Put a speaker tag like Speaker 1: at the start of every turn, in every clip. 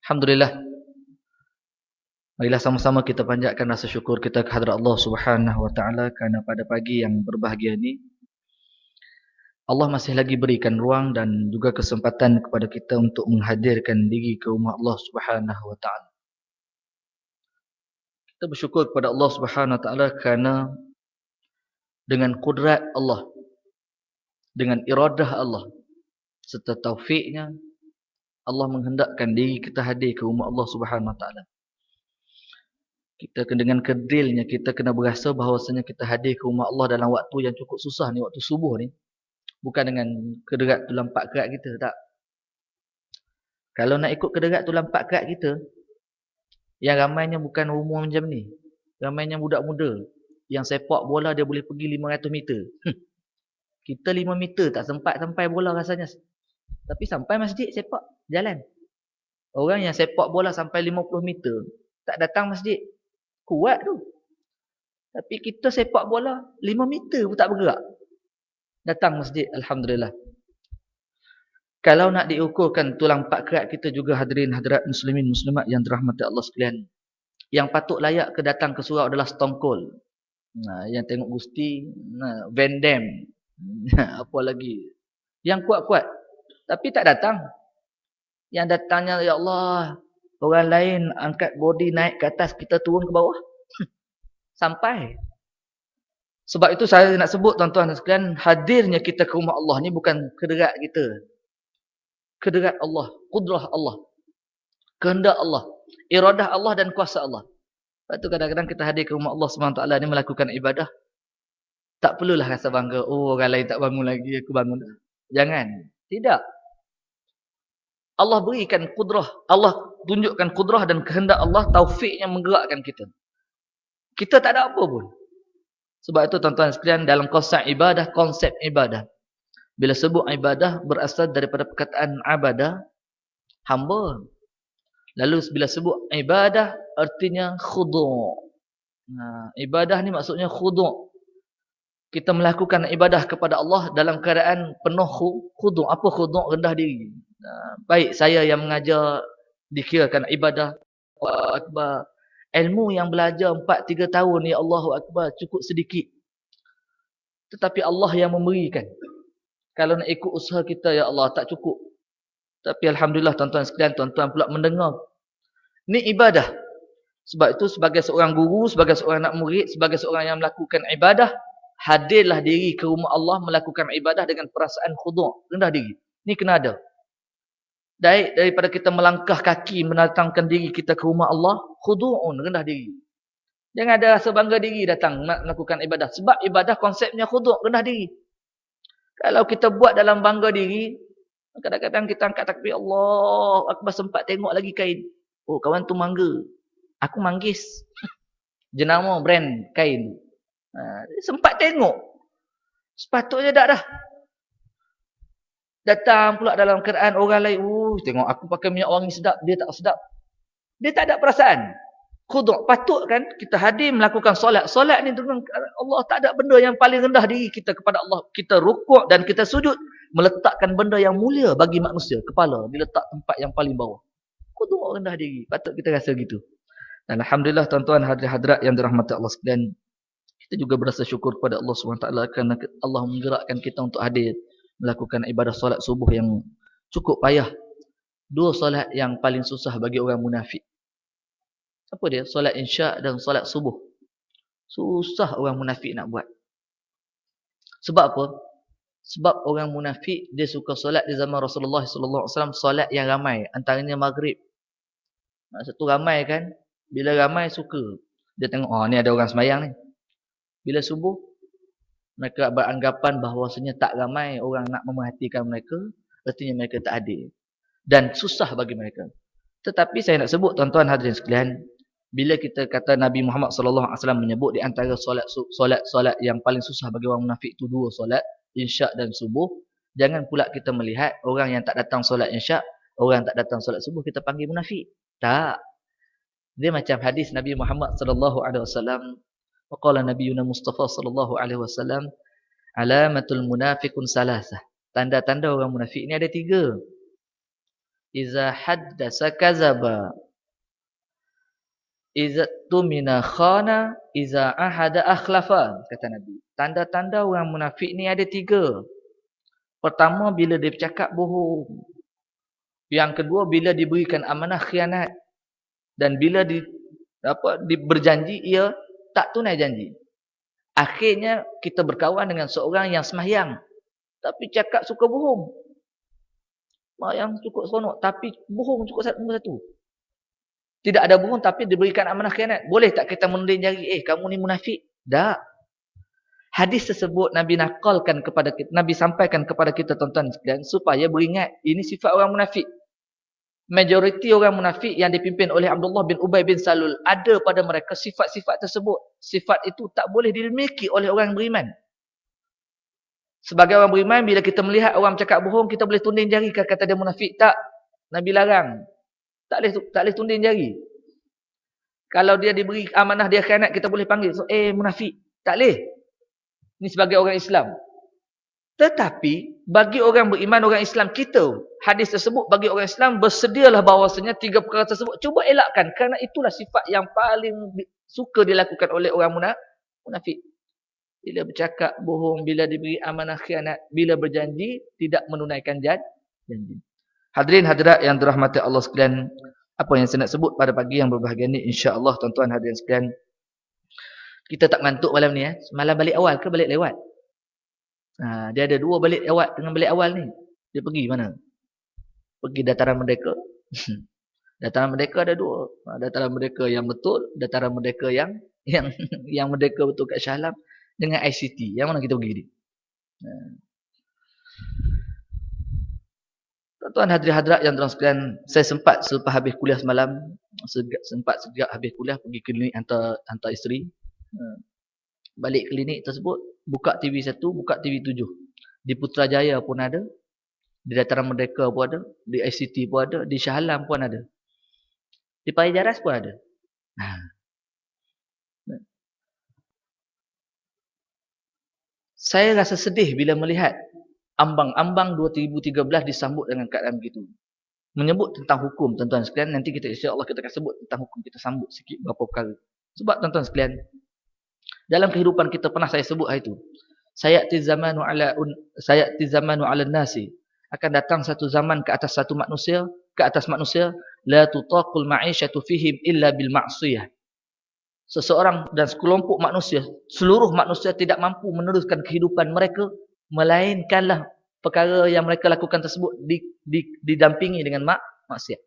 Speaker 1: Alhamdulillah. Marilah sama-sama kita panjatkan rasa syukur kita kehadrat Allah Subhanahu wa taala kerana pada pagi yang berbahagia ini Allah masih lagi berikan ruang dan juga kesempatan kepada kita untuk menghadirkan diri ke rumah Allah Subhanahu wa taala. Kita bersyukur kepada Allah Subhanahu wa taala kerana dengan kudrat Allah, dengan iradah Allah serta taufiknya Allah menghendakkan diri kita hadir ke rumah Allah Subhanahu wa taala. Kita dengan kedilnya kita kena berasa bahawasanya kita hadir ke rumah Allah dalam waktu yang cukup susah ni, waktu subuh ni. Bukan dengan kederat tulang 4 kerat kita, tak. Kalau nak ikut kederat tulang 4 kerat kita, yang ramainya bukan umur macam ni. Ramainya budak muda. Yang sepak bola dia boleh pergi 500 meter. Kita 5 meter tak sempat sampai bola rasanya. Tapi sampai masjid sepak, jalan. Orang yang sepak bola sampai 50 meter, tak datang masjid. Kuat tu. Tapi kita sepak bola 5 meter pun tak bergerak. Datang masjid, Alhamdulillah. Kalau nak diukurkan tulang 4 kerat kita juga hadirin hadirat muslimin muslimat yang dirahmati Allah sekalian. Yang patut layak ke datang ke surau adalah Stone Cold. Nah, yang tengok Gusti, Van Damme. Apa lagi? Yang kuat-kuat. Tapi tak datang. Yang datangnya, ya Allah, orang lain angkat body naik ke atas, kita turun ke bawah. Sampai. Sebab itu saya nak sebut tuan-tuan dan sekalian, hadirnya kita ke rumah Allah ni bukan kederat kita. Kederat Allah, kudrah Allah, kehendak Allah, iradah Allah dan kuasa Allah. Sebab itu kadang-kadang kita hadir ke rumah Allah SWT ni melakukan ibadah. Tak perlulah rasa bangga, oh orang lain tak bangun lagi, aku bangun. Jangan. Tidak. Allah berikan kudrah, Allah tunjukkan kudrah dan kehendak Allah, taufik yang menggerakkan kita. Kita tak ada apa pun. Sebab itu tuan-tuan sekalian, dalam konsep ibadah. Bila sebut ibadah berasal daripada perkataan abadah, hamba. Lalu bila sebut ibadah artinya khudu'. Nah, ibadah ni maksudnya khudu'. Kita melakukan ibadah kepada Allah dalam keadaan penuh khudu'. Apa khudu'? Rendah diri. Baik saya yang mengajar dikirakan ibadah. Allahu Akbar. Ilmu yang belajar 4-3 tahun, ya Allahu Akbar, cukup sedikit. Tetapi Allah yang memberikan. Kalau nak ikut usaha kita, ya Allah, tak cukup. Tapi Alhamdulillah tuan-tuan sekalian, tuan-tuan pula mendengar. Ini ibadah. Sebab itu sebagai seorang guru, sebagai seorang anak murid, sebagai seorang yang melakukan ibadah, hadirlah diri ke rumah Allah melakukan ibadah dengan perasaan khudu', rendah diri. Ini kena ada. Daripada kita melangkah kaki mendatangkan diri kita ke rumah Allah, khudu'un, rendah diri. Jangan ada rasa bangga diri datang nak melakukan ibadah. Sebab ibadah konsepnya khudu', rendah diri. Kalau kita buat dalam bangga diri, kadang-kadang kita angkat takbir Allah Akbar, sempat tengok lagi kain. Oh, kawan tu mangga. Aku manggis. Jenama brand kain. Sempat tengok. Sepatutnya tak dah. Datang pula dalam keadaan orang lain. Tengok aku pakai minyak wangi sedap. Dia tak sedap. Dia tak ada perasaan. Khudu'. Patut kan kita hadir melakukan solat. Solat ni dengan Allah, tak ada benda yang paling rendah diri kita kepada Allah. Kita rukuk dan kita sujud. Meletakkan benda yang mulia bagi manusia. Kepala diletak tempat yang paling bawah. Khudu' rendah diri. Patut kita rasa gitu. Dan Alhamdulillah tuan-tuan hadirat yang dirahmati Allah sekalian. Kita juga berasa syukur kepada Allah SWT kerana Allah menggerakkan kita untuk hadir melakukan ibadah solat subuh yang cukup payah. 2 solat yang paling susah bagi orang munafik. Apa dia? Solat insya' dan solat subuh. Susah orang munafik nak buat. Sebab apa? Sebab orang munafik dia suka solat di zaman Rasulullah SAW, solat yang ramai, antaranya maghrib. Satu ramai kan? Bila ramai suka. Dia tengok, ni ada orang sembahyang ni. Bila subuh, mereka beranggapan bahawasanya tak ramai orang nak memerhatikan mereka, artinya mereka tak adil. Dan susah bagi mereka. Tetapi saya nak sebut tuan-tuan hadirin sekalian, bila kita kata Nabi Muhammad SAW menyebut di antara solat yang paling susah bagi orang munafik itu 2 solat, insya' dan subuh, jangan pula kita melihat orang yang tak datang solat insya', orang yang tak datang solat subuh kita panggil munafik. Tak. Dia macam hadis Nabi Muhammad SAW. Waqala Nabiyuna Mustafa SAW, alamatul munafiqun salasah. Tanda-tanda orang munafik ni ada 3. iza haddasa kazaba, iza tumina khana, iza ahada akhlafa, kata Nabi. Tanda-tanda orang munafik ni ada 3. Pertama, bila dia bercakap bohong. Yang kedua, bila diberikan amanah khianat. Dan bila berjanji, ia tak tunai janji. Akhirnya kita berkawan dengan seorang yang sembahyang tapi cakap suka bohong. Sembahyang cukup seronok tapi bohong cukup satu. Tidak ada bohong tapi diberikan amanah khianat. Boleh tak kita menunding jari, kamu ni munafik? Tak. Hadis tersebut Nabi nakalkan kepada kita, Nabi sampaikan kepada kita tuan-tuan sekalian supaya beringat ini sifat orang munafik. Majoriti orang munafik yang dipimpin oleh Abdullah bin Ubay bin Salul, ada pada mereka sifat-sifat tersebut. Sifat itu tak boleh dimiliki oleh orang beriman. Sebagai orang beriman, bila kita melihat orang cakap bohong, kita boleh tunding jari kata dia munafik. Tak. Nabi larang. Tak boleh tunding jari. Kalau dia diberi amanah, dia khianat, kita boleh panggil. Munafik. Tak boleh. Ini sebagai orang Islam. Tetapi bagi orang beriman, orang Islam kita, hadis tersebut bagi orang Islam bersedialah bahawasanya 3 perkara tersebut cuba elakkan, kerana itulah sifat yang paling suka dilakukan oleh orang munafik. Bila bercakap bohong, bila diberi amanah khianat, bila berjanji tidak menunaikan janji. Hadirin hadirat yang dirahmati Allah sekalian, apa yang saya nak sebut pada pagi yang berbahagia ni, insya-Allah tuan-tuan hadirin sekalian, kita tak ngantuk malam ni. Malam balik awal ke balik lewat? Dia ada 2 balik lewat dengan balik awal ni. Dia pergi mana? Pergi Dataran Merdeka. Dataran Merdeka ada 2. Dataran Merdeka yang betul, Dataran Merdeka yang Merdeka betul kat Shah Alam, dengan ICT. Yang mana kita pergi ni? Tuan-tuan hadirin-hadirat yang dirahmati sekalian, saya sempat selepas habis kuliah semalam, sejak habis kuliah pergi klinik hantar isteri. Balik klinik tersebut, buka TV 1, buka TV 7. Di Putrajaya pun ada, di Dataran Merdeka pun ada, di ICT pun ada, di Shah Alam pun ada, di Paya Jaras pun ada. Saya rasa sedih bila melihat ambang-ambang 2013 disambut dengan keadaan begitu. Menyebut tentang hukum, tuan-tuan sekalian, nanti kita insya-Allah kita akan sebut tentang hukum, kita sambut sikit beberapa perkara. Sebab tuan-tuan sekalian, dalam kehidupan kita pernah saya sebut hari itu, sayati zamanu ala nasi, akan datang satu zaman ke atas manusia, la tutaqul ma'isyatu fihim illa bil ma'siyah. Seseorang dan sekelompok manusia, seluruh manusia tidak mampu meneruskan kehidupan mereka, melainkanlah perkara yang mereka lakukan tersebut didampingi dengan maksiat.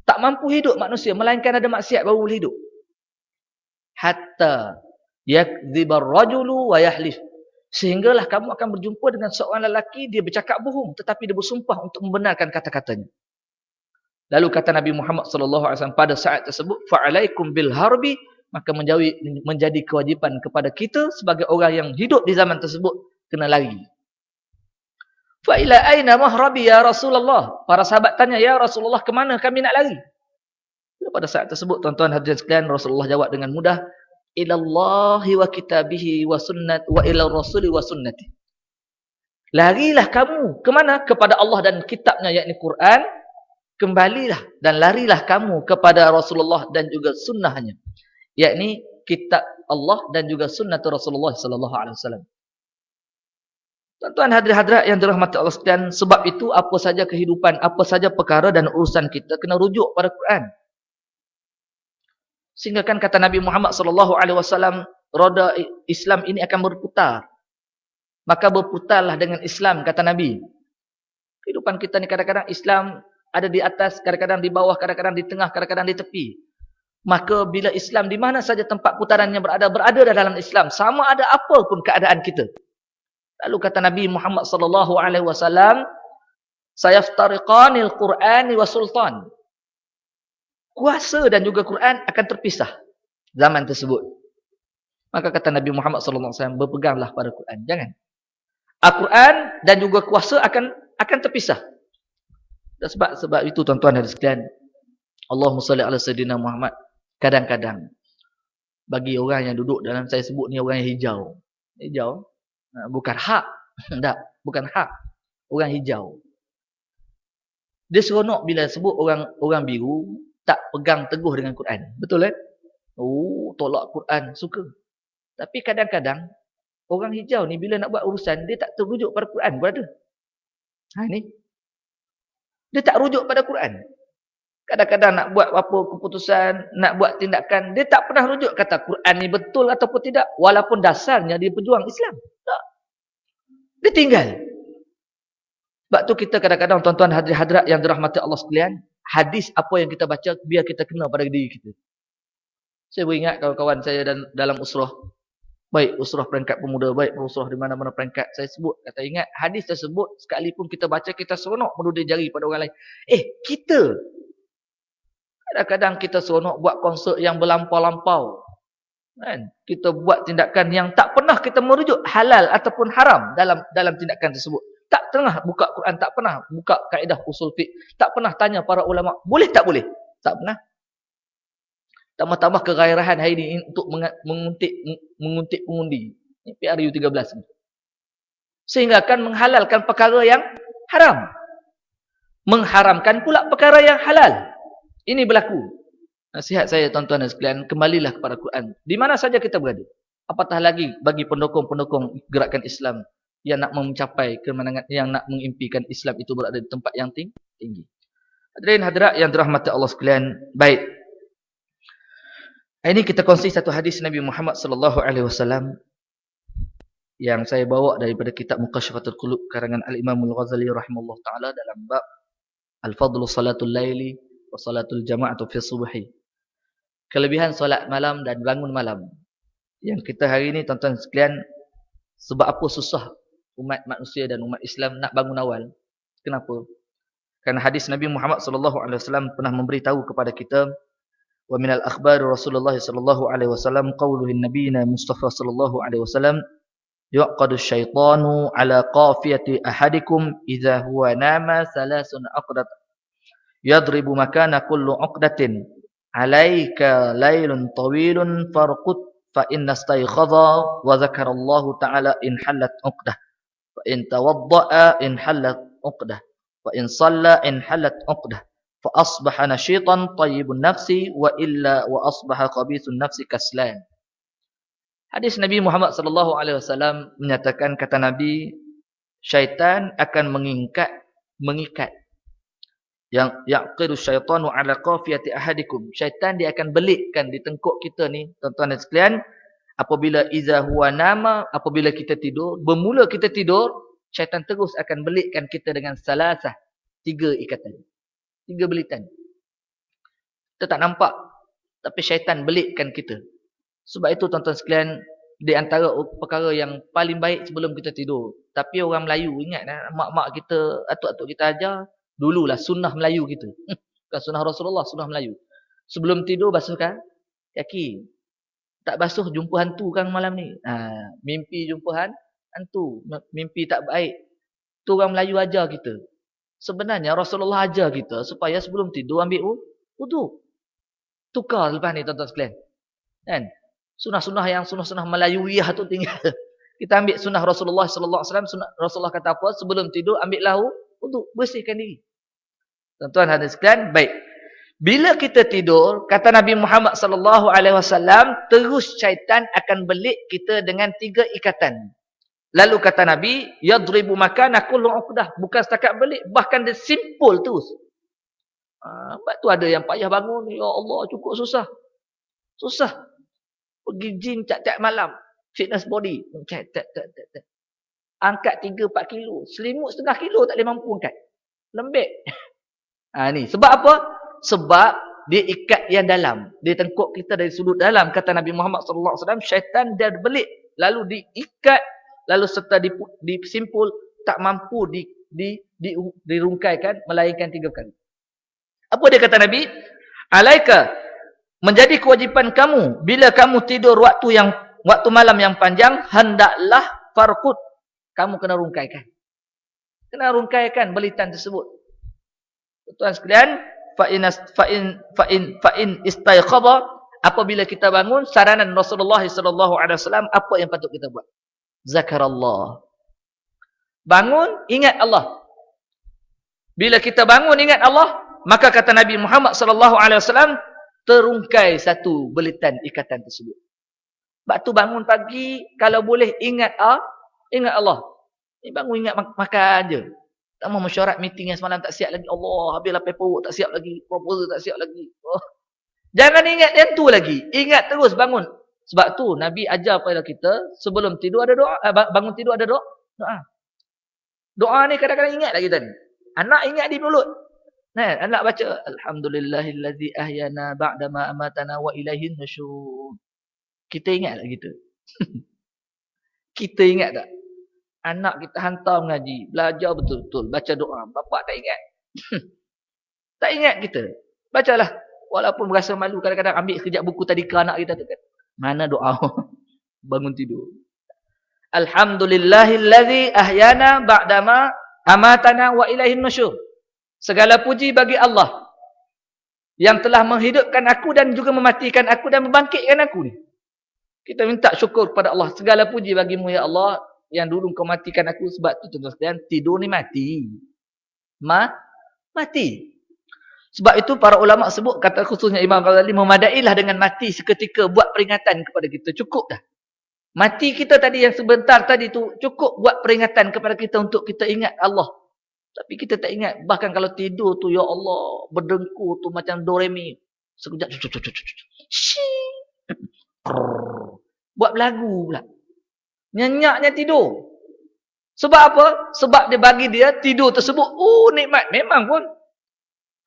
Speaker 1: Tak mampu hidup manusia, melainkan ada maksiat baru boleh hidup. Hatta yakdzibar rajulu wa yahlif. Sehinggalah kamu akan berjumpa dengan seorang lelaki, dia bercakap bohong tetapi dia bersumpah untuk membenarkan kata-katanya. Lalu kata Nabi Muhammad SAW pada saat tersebut, fa'alaikum bil harbi, maka menjadi kewajipan kepada kita sebagai orang yang hidup di zaman tersebut, kena lari. Fa ila aina mahrabi ya Rasulullah? Para sahabat tanya, ya Rasulullah, ke mana kami nak lari? Pada saat tersebut, tuan-tuan hadirin sekalian, Rasulullah jawab dengan mudah, ilallahi wa kitabihi wa sunnat wa ila rasuli wa sunnati. Larilah kamu ke mana? Kepada Allah dan kitabnya, yakni Quran. Kembalilah dan larilah kamu kepada Rasulullah dan juga sunnahnya, yakni kitab Allah dan juga sunnah Rasulullah sallallahu alaihi wasallam. Tuan-tuan hadirin-hadirat yang dirahmati Allah sekalian, sebab itu apa saja kehidupan, apa saja perkara dan urusan kita kena rujuk pada Quran. Sehingga kan kata Nabi Muhammad sallallahu alaihi wasallam, roda Islam ini akan berputar. Maka berputarlah dengan Islam, kata Nabi. Kehidupan kita ni kadang-kadang Islam ada di atas, kadang-kadang di bawah, kadang-kadang di tengah, kadang-kadang di tepi. Maka bila Islam di mana saja tempat putarannya berada dalam Islam, sama ada apa pun keadaan kita. Lalu kata Nabi Muhammad sallallahu alaihi wasallam, sayaftariqanil Qur'ani wa sultan. Kuasa dan juga Quran akan terpisah zaman tersebut. Maka kata Nabi Muhammad sallallahu alaihi wasallam, berpeganglah pada Quran, jangan. Al-Quran dan juga kuasa akan terpisah. Dan sebab itu tuan-tuan hadirin sekalian, Allahumma salli ala sayyidina Muhammad. Kadang-kadang bagi orang yang duduk dalam, saya sebut ni orang yang hijau. Hijau bukan hak. Tak, bukan hak. Orang hijau. Dia seronok bila sebut orang biru tak pegang teguh dengan Quran. Betul kan? Oh, tolak Quran, suka. Tapi kadang-kadang orang hijau ni bila nak buat urusan, dia tak terujuk pada Quran pun ada. Ni. Dia tak rujuk pada Quran. Kadang-kadang nak buat apa keputusan, nak buat tindakan, dia tak pernah rujuk kata Quran ni betul ataupun tidak. Walaupun dasarnya dia pejuang Islam. Tak. Dia tinggal. Sebab tu kita kadang-kadang tuan-tuan hadirat yang dirahmati Allah sekalian, hadis apa yang kita baca, biar kita kena pada diri kita. Saya beringat kawan-kawan saya dalam usrah. Baik usrah peringkat pemuda, baik usrah di mana-mana peringkat. Saya sebut, kata ingat hadis tersebut, sekalipun kita baca, kita seronok menuding jari pada orang lain. Kita kadang-kadang kita seronok buat konsert yang berlampau-lampau. Kan? Kita buat tindakan yang tak pernah kita merujuk halal ataupun haram dalam tindakan tersebut. Tak pernah buka Quran, tak pernah buka kaedah usul fiqh, tak pernah tanya para ulama, boleh tak boleh? Tak pernah. Tambah-tambah kegairahan hari ini untuk menguntit pengundi. Ini PRU 13. Sehingga akan menghalalkan perkara yang haram. Mengharamkan pula perkara yang halal. Ini berlaku. Nasihat saya tuan-tuan dan sekalian, kembalilah kepada Quran. Di mana saja kita berada. Apatah lagi bagi pendukung-pendukung gerakan Islam yang nak mencapai kemenangan, yang nak mengimpikan Islam itu berada di tempat yang tinggi. Hadirin hadirat yang dirahmati Allah sekalian, baik. Ini kita kongsi satu hadis Nabi Muhammad sallallahu alaihi wasallam yang saya bawa daripada kitab Muqashafatul Qulub karangan Al-Imam Al-Ghazali rahimahullah taala dalam bab Al-Fadlu Salatul Laili wa Salatul Jama'atu fi Subhi. Kelebihan solat malam dan bangun malam. Yang kita hari ini tuan-tuan sekalian, sebab apa susah umat manusia dan umat Islam nak bangun awal? Kenapa? Karena hadis Nabi Muhammad sallallahu alaihi wasallam pernah memberitahu kepada kita, wa minal akhbar Rasulullah sallallahu alaihi wasallam qauluhu nabiyina Mustafa sallallahu alaihi wasallam yuqadu syaitanu ala qafiyati ahadikum idza huwa nama thalathun aqdat yadribu makana kullu aqdatin alayka laylun tawilun farqut fa inna staykhadha wa dzakara Allah ta'ala in halat uqdah wa in tawadda'a in halat uqdah wa in shalla in halat uqdah fa asbaha nashitan tayyibun nafsi wa illa wa asbaha khabithun nafsi kaslan. Hadis Nabi Muhammad sallallahu alaihi wasallam menyatakan, kata Nabi, syaitan akan mengikat. Yang yaqiru syaitanu ala qafiyati ahadikum. Syaitan dia akan belikkan di tengkuk kita ni, tuan-tuan dan sekalian, apabila iza huwa nama, apabila kita tidur, bermula kita tidur, syaitan terus akan belikkan kita dengan salasah, 3 ikatan. 3 belitan. Kita tak nampak, tapi syaitan belikkan kita. Sebab itu tuan-tuan sekalian, di antara perkara yang paling baik sebelum kita tidur. Tapi orang Melayu, ingat mak-mak kita, atuk-atuk kita ajar, dululah sunnah Melayu kita. Bukan sunnah Rasulullah, sunnah Melayu. Sebelum tidur basuhkan kaki. Tak basuh jumpa hantu kan malam ni. Mimpi jumpa hantu, mimpi tak baik. Tu orang Melayu ajar kita. Sebenarnya Rasulullah ajar kita supaya sebelum tidur ambil wudu. Tukar lepas ni tuan-tuan sekalian. Kan? Sunnah-sunnah yang sunnah-sunnah Melayuiyah tu tinggal. Kita ambil sunnah Rasulullah sallallahu alaihi wasallam. Sunnah Rasulullah kata apa? Sebelum tidur ambillah wudu, bersihkan diri. Tuan-tuan hadirin sekalian, baik. Bila kita tidur, kata Nabi Muhammad sallallahu alaihi wasallam, terus syaitan akan belik kita dengan 3 ikatan. Lalu kata Nabi, yadribu makana kullu uqdah, bukan setakat belik, bahkan dia simpul terus. Sebab tu ada yang payah bangun, ya Allah cukup susah. Susah. Pergi gym tiap-tiap malam, fitness body, angkat 3-4 kilo, selimut setengah kilo tak boleh mampu angkat. Lembek. Ni sebab apa? Sebab dia ikat yang dalam, dia tengkuk kita dari sudut dalam. Kata Nabi Muhammad sallallahu alaihi wasallam, syaitan dia belik, lalu diikat, lalu serta disimpul, tak mampu dirungkaikan, melainkan 3 kali. Apa dia kata Nabi? Alaika, menjadi kewajipan kamu bila kamu tidur waktu malam yang panjang, hendaklah farqut, kamu kena rungkaikan. Kena rungkaikan belitan tersebut. Tuan sekalian, fa in istayqadha, apabila kita bangun, saranan Rasulullah sallallahu alaihi wasallam, apa yang patut kita buat? Zakarallah. Bangun, ingat Allah. Bila kita bangun ingat Allah, maka kata Nabi Muhammad sallallahu alaihi wasallam, terungkai satu belitan ikatan tersebut. Sebab tu bangun pagi, kalau boleh ingat Allah. Bangun ingat makan je. Tak mau mesyuarat meeting yang semalam tak siap lagi. Allah, habislah paperwork tak siap lagi. Proposal tak siap lagi. Oh. Jangan ingat yang tu lagi. Ingat terus bangun. Sebab tu Nabi ajar kepada kita, sebelum tidur ada doa. Bangun tidur ada doa. Doa ni kadang-kadang ingat lagi kita ni. Anak ingat di mulut. Nah, anak baca. Alhamdulillahillazi ahyana ba'dama amatana wa ilaihin nusyur. Kita ingat tak kita? Kita ingat tak? Anak kita hantar mengaji, belajar betul-betul, baca doa. Bapa tak ingat. Tak ingat kita. Bacalah. Walaupun berasa malu, kadang-kadang ambil sekejap buku tadika anak kita tu kan. Mana doa? Bangun tidur. Alhamdulillahillazi ahyana ba'dama amatana wa ilaihin nusyur. Segala puji bagi Allah yang telah menghidupkan aku dan juga mematikan aku dan membangkitkan aku ni. Kita minta syukur kepada Allah. Segala puji bagimu ya Allah yang dulu kau matikan aku. Sebab tu tuan-tuan sekalian, tidur ni mati. Mati. Sebab itu para ulama sebut, kata khususnya Imam Ghazali, memadailah dengan mati seketika buat peringatan kepada kita. Cukup dah. Mati kita tadi yang sebentar tadi tu cukup buat peringatan kepada kita untuk kita ingat Allah. Tapi kita tak ingat. Bahkan kalau tidur tu, ya Allah, berdengkur tu macam Doremi. Sekejap. Buat lagu pula. Nyenyaknya tidur. Sebab apa? Sebab dia bagi dia tidur tersebut. Nikmat. Memang pun.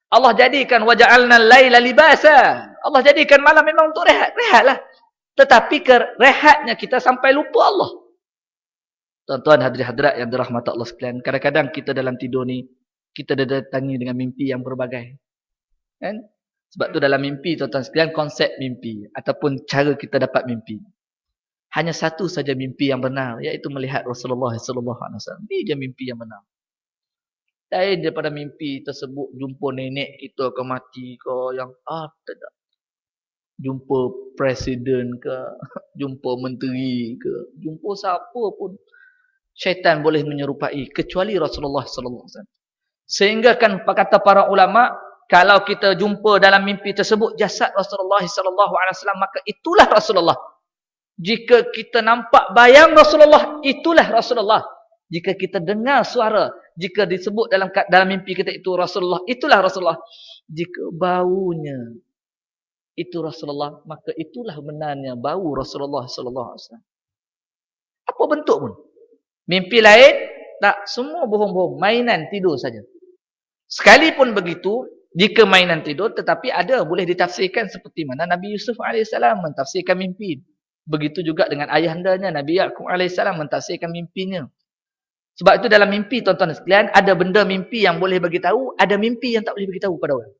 Speaker 1: Allah jadikan waja'alna al-laila libasa. Allah jadikan malam memang untuk rehat. Rehatlah. Tetapi kerehatnya kita sampai lupa Allah. Tuan-tuan hadirin-hadirat yang dirahmati Allah sekalian. Kadang-kadang kita dalam tidur ni, kita didatangi dengan mimpi yang berbagai. Kan? Sebab tu dalam mimpi, tuan-tuan sekalian, konsep mimpi. Ataupun cara kita dapat mimpi. Hanya satu saja mimpi yang benar, iaitu melihat Rasulullah SAW. Ini dia mimpi yang benar. Lain daripada mimpi tersebut, jumpa nenek kita ke mati ke, yang tidak. Jumpa presiden ke, jumpa menteri ke, jumpa siapa pun. Syaitan boleh menyerupai, kecuali Rasulullah SAW. Sehingga kan kata para ulama, kalau kita jumpa dalam mimpi tersebut jasad Rasulullah SAW, maka itulah Rasulullah. Jika kita nampak bayang Rasulullah, itulah Rasulullah. Jika kita dengar suara, jika disebut dalam mimpi kita itu Rasulullah, itulah Rasulullah. Jika baunya itu Rasulullah, maka itulah benarnya bau Rasulullah SAW. Apa bentuk pun. Mimpi lain, tak, semua bohong-bohong. Mainan tidur saja. Sekalipun begitu, jika mainan tidur, tetapi ada boleh ditafsirkan seperti mana Nabi Yusuf AS mentafsirkan mimpi. Begitu juga dengan ayahandanya Nabi Yaqub AS mentafsirkan mimpinya. Sebab itu dalam mimpi, tuan-tuan sekalian, ada benda mimpi yang boleh bagi tahu, ada mimpi yang tak boleh bagi tahu pada orang.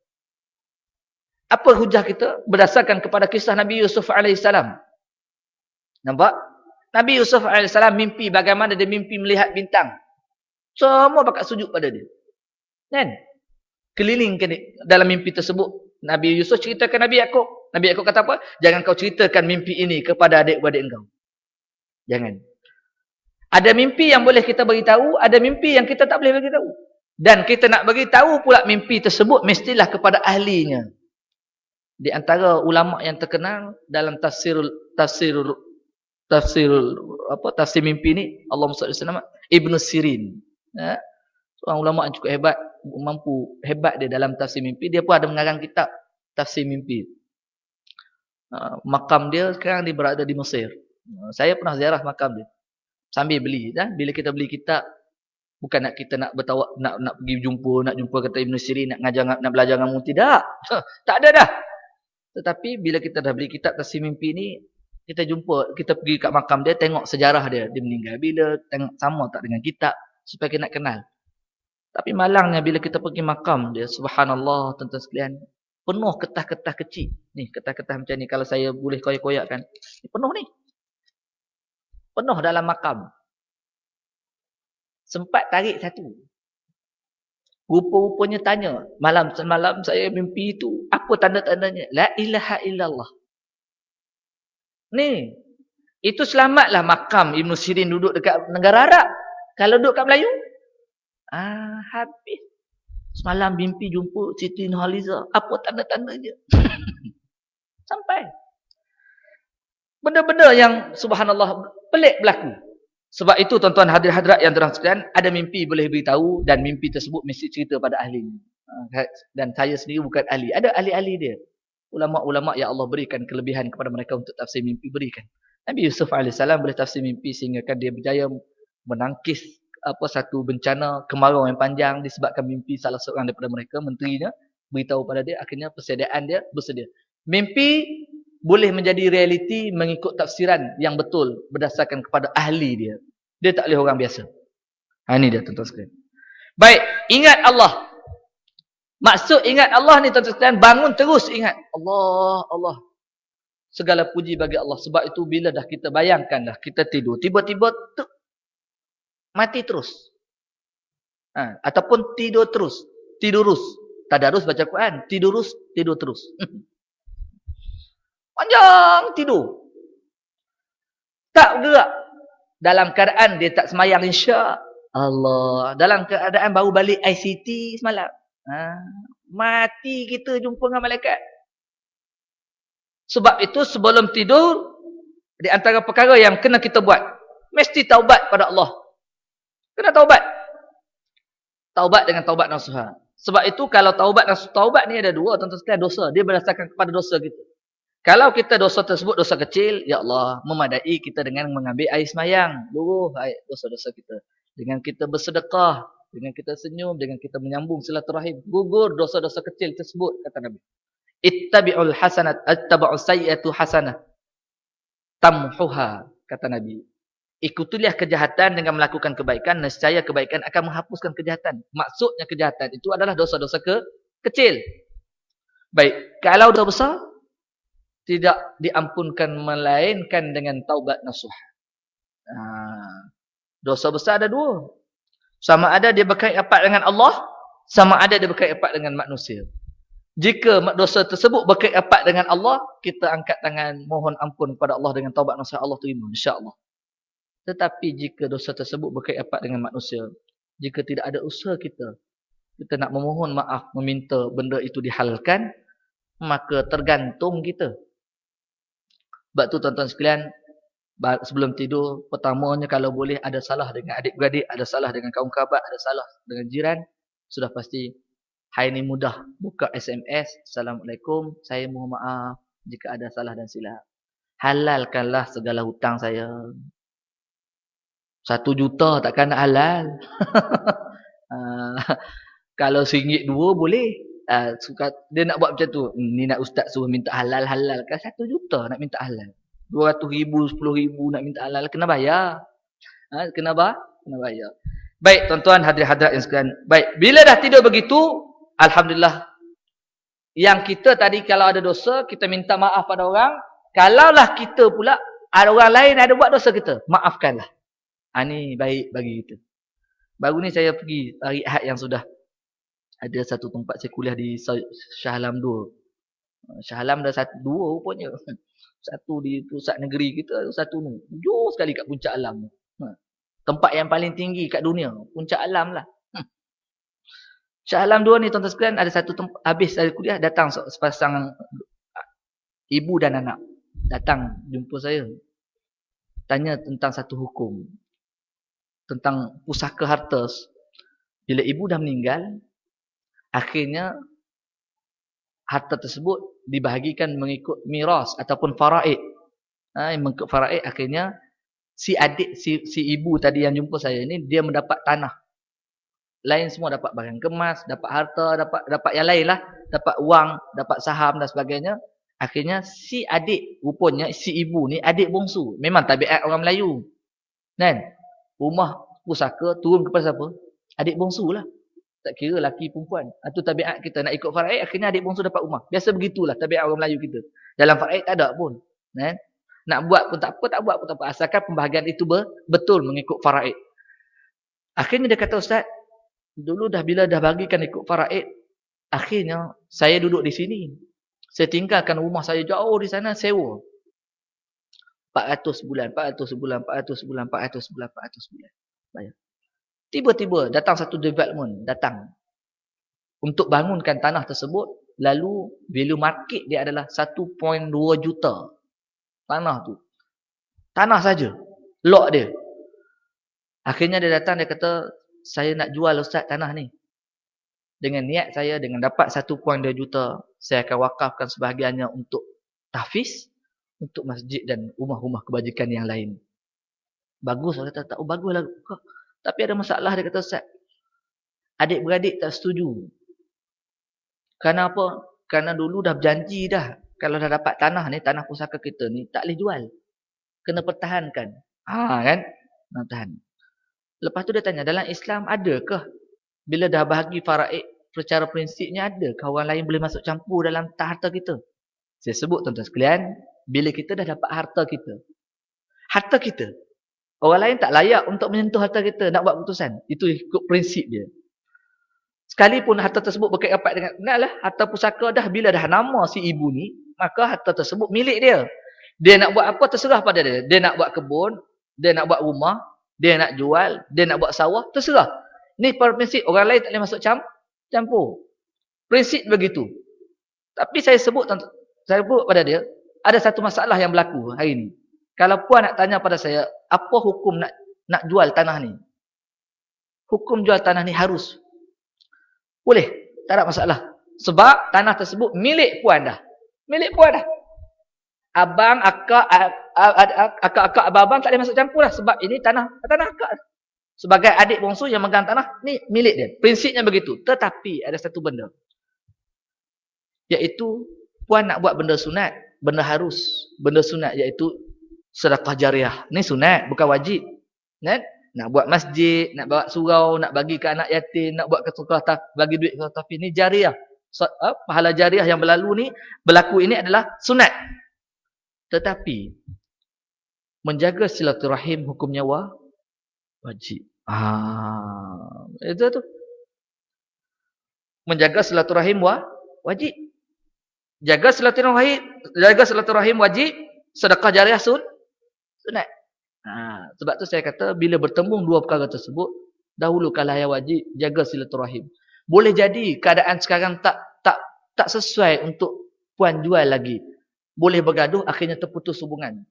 Speaker 1: Apa hujah kita? Berdasarkan kepada kisah Nabi Yusuf AS. Nampak? Nabi Yusuf AS mimpi bagaimana dia mimpi melihat bintang. Semua bakat sujud pada dia. Kan? Keliling dalam mimpi tersebut. Nabi Yusuf ceritakan Nabi Yaqub. Nabi Yaqub kata apa? Jangan kau ceritakan mimpi ini kepada adik-beradik engkau. Jangan. Ada mimpi yang boleh kita beritahu, ada mimpi yang kita tak boleh beritahu. Dan kita nak beritahu pula mimpi tersebut mestilah kepada ahlinya. Di antara ulama yang terkenal dalam tafsir mimpi ni, Allahumma salli alaihi Ibn Sirin. Ya. Seorang ulama yang cukup hebat dia dalam tafsir mimpi. Dia pun ada mengarang kitab tafsir mimpi. Makam dia sekarang dia berada di Mesir. Saya pernah ziarah makam dia. Sambil beli. Bila kita beli kitab, bukan nak bertawak, nak pergi jumpa, nak jumpa kata Ibn Sirin, nak belajar dengan mu. Tidak. Tak ada dah. Tetapi bila kita dah beli kitab tafsir mimpi ni, kita pergi kat makam dia, tengok sejarah dia meninggal bila, tengok sama tak dengan kitab, supaya kita nak kenal. Tapi malangnya bila kita pergi makam dia, subhanallah tuan-tuan sekalian, penuh ketah-ketah kecil. Ni ketah-ketah macam ni, kalau saya boleh koyak-koyakkan, penuh ni. Penuh dalam makam. Sempat tarik satu. Rupa-rupanya tanya, malam saya mimpi itu, apa tanda-tandanya? La ilaha illallah. Ni, itu selamatlah makam Ibn Sirin duduk dekat negara Arab. Kalau duduk kat Melayu, habis. Semalam mimpi jumpa Siti Nurhaliza. Apa tanda-tanda je? Sampai. Benda-benda yang subhanallah pelik berlaku. Sebab itu tuan-tuan hadirat-hadirat yang terang sekalian, ada mimpi boleh beritahu dan mimpi tersebut mesti cerita pada ahli. Dan saya sendiri bukan ahli. Ada ahli-ahli dia. Ulama-ulama yang Allah berikan kelebihan kepada mereka untuk tafsir mimpi berikan. Nabi Yusuf AS boleh tafsir mimpi sehingga kan dia berjaya menangkis satu bencana kemarau yang panjang disebabkan mimpi salah seorang daripada mereka, menterinya, beritahu pada dia, akhirnya persediaan dia bersedia. Mimpi boleh menjadi realiti mengikut tafsiran yang betul berdasarkan kepada ahli dia. Dia tak boleh orang biasa. Ini dia tuan-tuan sekalian. Baik, ingat Allah. Maksud ingat Allah ni tuan-tuan sekalian, bangun terus ingat. Allah, Allah. Segala puji bagi Allah. Sebab itu bila dah kita bayangkan dah kita tidur, tiba-tiba mati terus. Ataupun tidur terus. Tidurus. Tadarus baca Quran. Tidurus, tidur terus. Panjang tidur. Tak bergerak. Dalam keadaan dia tak semayang insya Allah. Dalam keadaan baru balik ICT semalam. Mati kita jumpa dengan malaikat. Sebab itu sebelum tidur, di antara perkara yang kena kita buat, mesti taubat pada Allah. Kena taubat. Taubat dengan taubat nasuha. Sebab itu kalau taubat ni ada dua, tuan-tuan sekalian, dosa. Dia berdasarkan kepada dosa kita. Kalau kita dosa tersebut dosa kecil, ya Allah, memadai kita dengan mengambil air semayang. Luruh dosa-dosa kita. Dengan kita bersedekah, dengan kita senyum, dengan kita menyambung silaturahim. Gugur dosa-dosa kecil tersebut, kata Nabi. Ittabi'ul hasanat, attaba'us sayyi'atu hasanah. Tamhuha, kata Nabi. Ikutilah kejahatan dengan melakukan kebaikan, nescaya kebaikan akan menghapuskan kejahatan. Maksudnya kejahatan itu adalah dosa-dosa kecil. Baik, kalau dosa besar, tidak diampunkan melainkan dengan taubat nasuh. Dosa besar ada dua. Sama ada dia berkait erat dengan Allah, sama ada dia berkait erat dengan manusia. Jika dosa tersebut berkait erat dengan Allah, kita angkat tangan mohon ampun kepada Allah dengan taubat nasuh, Allah terima insya-Allah. Tetapi jika dosa tersebut berkait erat dengan manusia, jika tidak ada usaha kita nak memohon maaf, meminta benda itu dihalalkan, maka tergantung kita. Sebab tu tuan-tuan sekalian, sebelum tidur, pertamanya kalau boleh ada salah dengan adik-beradik, ada salah dengan kaum kerabat, ada salah dengan jiran, sudah pasti hari ini mudah buka SMS, Assalamualaikum, saya mohon maaf jika ada salah dan silap. Halalkanlah segala hutang saya. 1 juta takkan nak halal. Kalau RM1 2 boleh. Dia nak buat macam tu. Ni nak ustaz suruh minta halal-halal. Kan 1 juta nak minta halal. 200,000, 10,000 nak minta halal. Kena bayar. Kena bayar. Baik tuan-tuan hadirat-hadirat yang sekalian. Baik. Bila dah tidur begitu, alhamdulillah. Yang kita tadi kalau ada dosa, kita minta maaf pada orang. Kalaulah kita pula, ada orang lain ada buat dosa kita, maafkanlah. Ini baik bagi kita. Baru ni saya pergi hari Ahad yang sudah. Ada satu tempat saya kuliah di Shah Alam 2. Shah Alam dah 2 rupanya. Satu di pusat negeri kita, satu ni. Jauh sekali kat Puncak Alam. Tempat yang paling tinggi kat dunia. Puncak Alam lah. Shah Alam 2 ni tuan-tuan sekalian, ada satu tempat, habis dari kuliah, datang sepasang ibu dan anak. Datang jumpa saya. Tanya tentang satu hukum. Tentang pusaka harta. Bila ibu dah meninggal, akhirnya harta tersebut dibahagikan mengikut miras ataupun faraid. Mengikut faraid, akhirnya si adik si ibu tadi yang jumpa saya ni, dia mendapat tanah. Lain semua dapat barang kemas, dapat harta, dapat yang lain lah, dapat wang, dapat saham dan sebagainya. Akhirnya si adik, rupanya si ibu ni adik bongsu. Memang tabiat orang Melayu. Kan? Rumah pusaka turun kepada siapa? Adik bongsu lah. Tak kira laki perempuan. Itu tabiat kita. Nak ikut faraid, akhirnya adik bongsu dapat rumah. Biasa begitulah tabiat orang Melayu kita. Dalam faraid tak ada pun. Kan? Nak buat pun tak apa, tak buat pun tak apa. Asalkan pembahagian itu betul mengikut faraid. Akhirnya dia kata, Ustaz, dulu bila dah bagikan ikut faraid, akhirnya saya duduk di sini. Saya tinggalkan rumah saya jauh di sana, sewa. 400 bulan, 400 bulan, 400 bulan, 400 bulan, 400 bulan. Bayar. Tiba-tiba datang satu development, datang. untuk bangunkan tanah tersebut. Lalu value market dia adalah 1.2 juta. Tanah tu. Tanah saja. Lot dia. Akhirnya dia datang, dia kata, saya nak jual Ustaz tanah ni. Dengan niat saya, dengan dapat 1.2 juta, saya akan wakafkan sebahagiannya untuk tahfiz, untuk masjid dan rumah-rumah kebajikan yang lain. Bagus, saya kata, baguslah. Tapi ada masalah, dia kata, Ustaz. Adik-beradik tak setuju. Kerana apa? Kerana dulu dah berjanji dah. Kalau dah dapat tanah ni, tanah pusaka kita ni, tak boleh jual. Kena pertahankan. Kan? Nak tahan. Lepas tu dia tanya, dalam Islam adakah? Bila dah bahagi faraid, secara prinsipnya adakah orang lain boleh masuk campur dalam harta kita? Saya sebut tuan-tuan sekalian, bila kita dah dapat harta kita. Harta kita. Orang lain tak layak untuk menyentuh harta kita, nak buat keputusan. Itu ikut prinsip dia. Sekalipun harta tersebut berkait rapat dengan, naklah harta pusaka dah, bila dah nama si ibu ni, maka harta tersebut milik dia. Dia nak buat apa terserah pada dia. Dia nak buat kebun, dia nak buat rumah, dia nak jual, dia nak buat sawah, terserah. Ni prinsip, orang lain tak boleh masuk campur. Prinsip begitu. Tapi saya sebut pada dia, ada satu masalah yang berlaku hari ni. Kalau puan nak tanya pada saya, apa hukum nak jual tanah ni? Hukum jual tanah ni harus. Boleh, tak ada masalah. Sebab tanah tersebut milik puan dah. Milik puan dah. Abang, akak, abang tak boleh masuk campur lah. Sebab ini tanah akak. Sebagai adik bongsu yang megang tanah, ni milik dia. Prinsipnya begitu. Tetapi ada satu benda. Iaitu, puan nak buat benda sunat, benda harus. Benda sunat iaitu sedekah jariah. Ni sunat, bukan wajib. Kan? Nak buat masjid, nak buat surau, nak bagi ke anak yatim, nak buat ke sekolah, bagi duit ke sekolah, ni jariah. Pahala jariah yang berlaku ini adalah sunat. Tetapi menjaga silaturahim hukumnya wajib. Itu tu. Menjaga silaturahim wajib. Jaga silaturahim wajib, sedekah jariah sunat. Sebab tu saya kata, bila bertembung dua perkara tersebut, dahulukanlah yang wajib, jaga silaturahim. Boleh jadi keadaan sekarang tak sesuai untuk puan jual lagi. Boleh bergaduh, akhirnya terputus hubungan.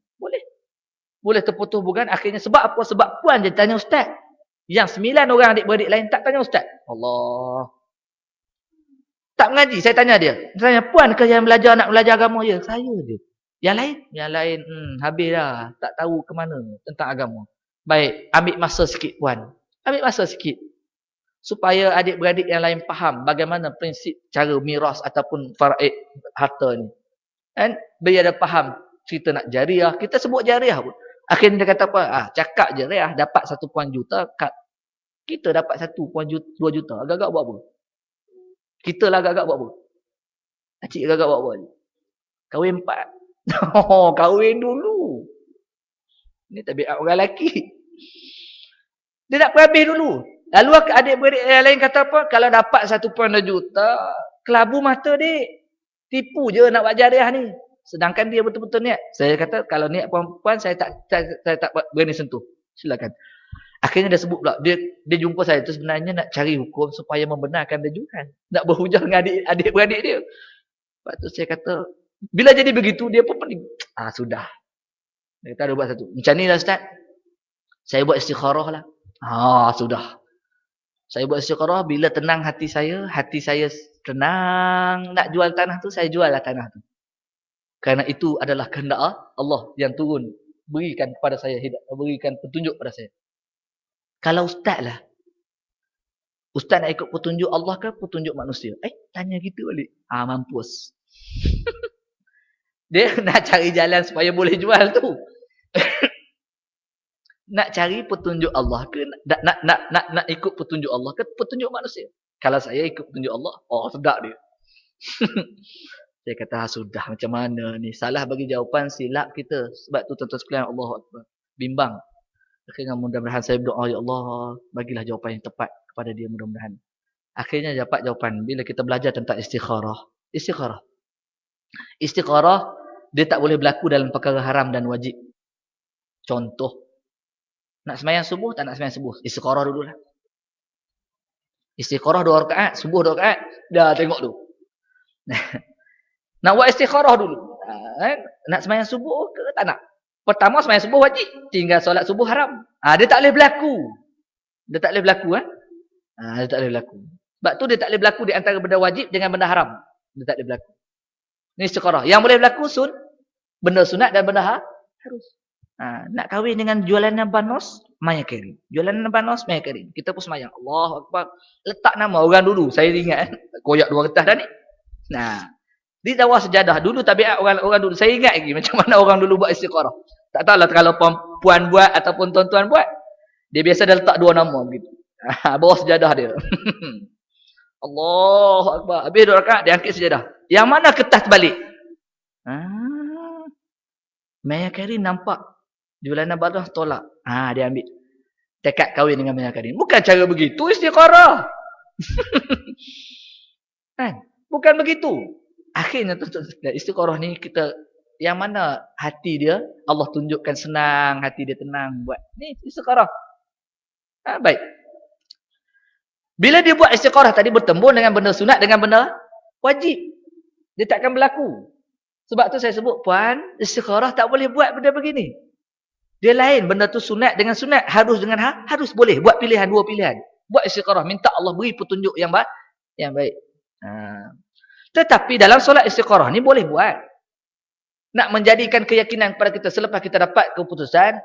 Speaker 1: Boleh terputus hubungan, akhirnya sebab apa? Sebab puan je tanya ustaz. Yang 9 orang adik-beradik lain tak tanya ustaz. Allah. Tak mengaji, saya tanya dia. Saya tanya, puan ke yang nak belajar agama? Ya, saya je. Yang lain habis dah. Tak tahu ke mana tentang agama. Baik, ambil masa sikit puan. Ambil masa sikit. Supaya adik-beradik yang lain faham bagaimana prinsip cara miras ataupun faraid harta ni. Kan? Biar dia faham cerita nak jariah. Kita sebut jariah pun. Akhirnya dia kata apa? Cakap jariah dapat 1 juta. Kita dapat 1.2 juta. Agak-agak buat apa? Kita lah agak-agak buat apa? Acik agak-agak buat apa? Kahwin 4. Kahwin dulu. Ini tabiat orang lelaki. Dia nak perhabis dulu. Lalu adik-beradik yang lain kata apa? Kalau dapat 1.2 juta, kelabu mata dik. Tipu je nak buat jariah ni. Sedangkan dia betul-betul niat. Saya kata kalau niat perempuan saya tak berani sentuh. Silakan. Akhirnya dia sebut pula. Dia jumpa saya tu sebenarnya nak cari hukum supaya membenarkan dia juga. Nak berhujah dengan adik-beradik dia. Lepas tu saya kata, bila jadi begitu, dia pun pening. Sudah. Dia kata, ada buat satu. Macam ni lah Ustaz. Saya buat istikharah lah. Sudah. Saya buat istikharah, bila tenang hati saya tenang, nak jual tanah tu, saya jual lah tanah tu. Kerana itu adalah kehendak Allah yang turun, berikan kepada saya, berikan petunjuk pada saya. Kalau Ustaz lah. Ustaz nak ikut petunjuk Allah ke petunjuk manusia? Tanya gitu balik. Mampus. Dia nak cari jalan supaya boleh jual tu. Nak cari petunjuk Allah ke nak ikut petunjuk Allah ke petunjuk manusia? Kalau saya ikut petunjuk Allah, sedap dia. Saya kata sudah macam mana ni? Salah bagi jawapan, silap kita. Sebab tu tuan-tuan sekalian, Allahu Akbar. Bimbang. Akhirnya mudah-mudahan saya berdoa, ya Allah, bagilah jawapan yang tepat kepada dia mudah-mudahan. Akhirnya dapat jawapan bila kita belajar tentang istikharah. Istikharah dia tak boleh berlaku dalam perkara haram dan wajib. Contoh, nak sembahyang subuh tak nak sembahyang subuh, istikharah dululah. Istikharah 2 rakaat, subuh 2 rakaat. Dah tengok tu. Nak buat istikharah dulu. Nak sembahyang subuh ke tak nak? Pertama sembahyang subuh wajib. Tinggal solat subuh haram. Dia tak boleh berlaku. Dia tak boleh berlaku. Dia tak boleh berlaku. Sebab tu dia tak boleh berlaku di antara benda wajib dengan benda haram. Dia tak boleh berlaku. Ini istikharah. Yang boleh berlaku benda sunat dan benda harus. Nak kahwin dengan julanan banos, Maya Karim. Julanan banos, Maya Karim. Kita pun semayang. Allahu Akbar. Letak nama orang dulu. Saya ingat. Koyak 2 kertas dah ni. Di bawah sejadah. Dulu tabiat orang dulu. Saya ingat lagi macam mana orang dulu buat istikharah. Tak tahulah kalau puan buat ataupun tuan-tuan buat. Dia biasa dah letak 2 nama begitu. Bawah sejadah dia. Allahu Akbar. Habis 2 rakaat dia angkat sejadah. Yang mana kertas terbalik? Maya Karim nampak Julanan Badrah tolak. Dia ambil tekad kahwin dengan Maya Karim. Bukan cara begitu istikharah. Bukan begitu. Akhirnya istikharah ni kita yang mana hati dia Allah tunjukkan senang, hati dia tenang buat. Ni istikharah. Baik. Bila dia buat istikharah tadi bertembung dengan benda sunat dengan benda wajib. Dia takkan berlaku. Sebab tu saya sebut puan, istikharah tak boleh buat benda begini. Dia lain, benda tu sunat dengan sunat, harus dengan harus boleh. Buat pilihan, 2 pilihan. Buat istikharah, minta Allah beri petunjuk yang baik. Tetapi dalam solat istikharah ni boleh buat. Nak menjadikan keyakinan kepada kita selepas kita dapat keputusan,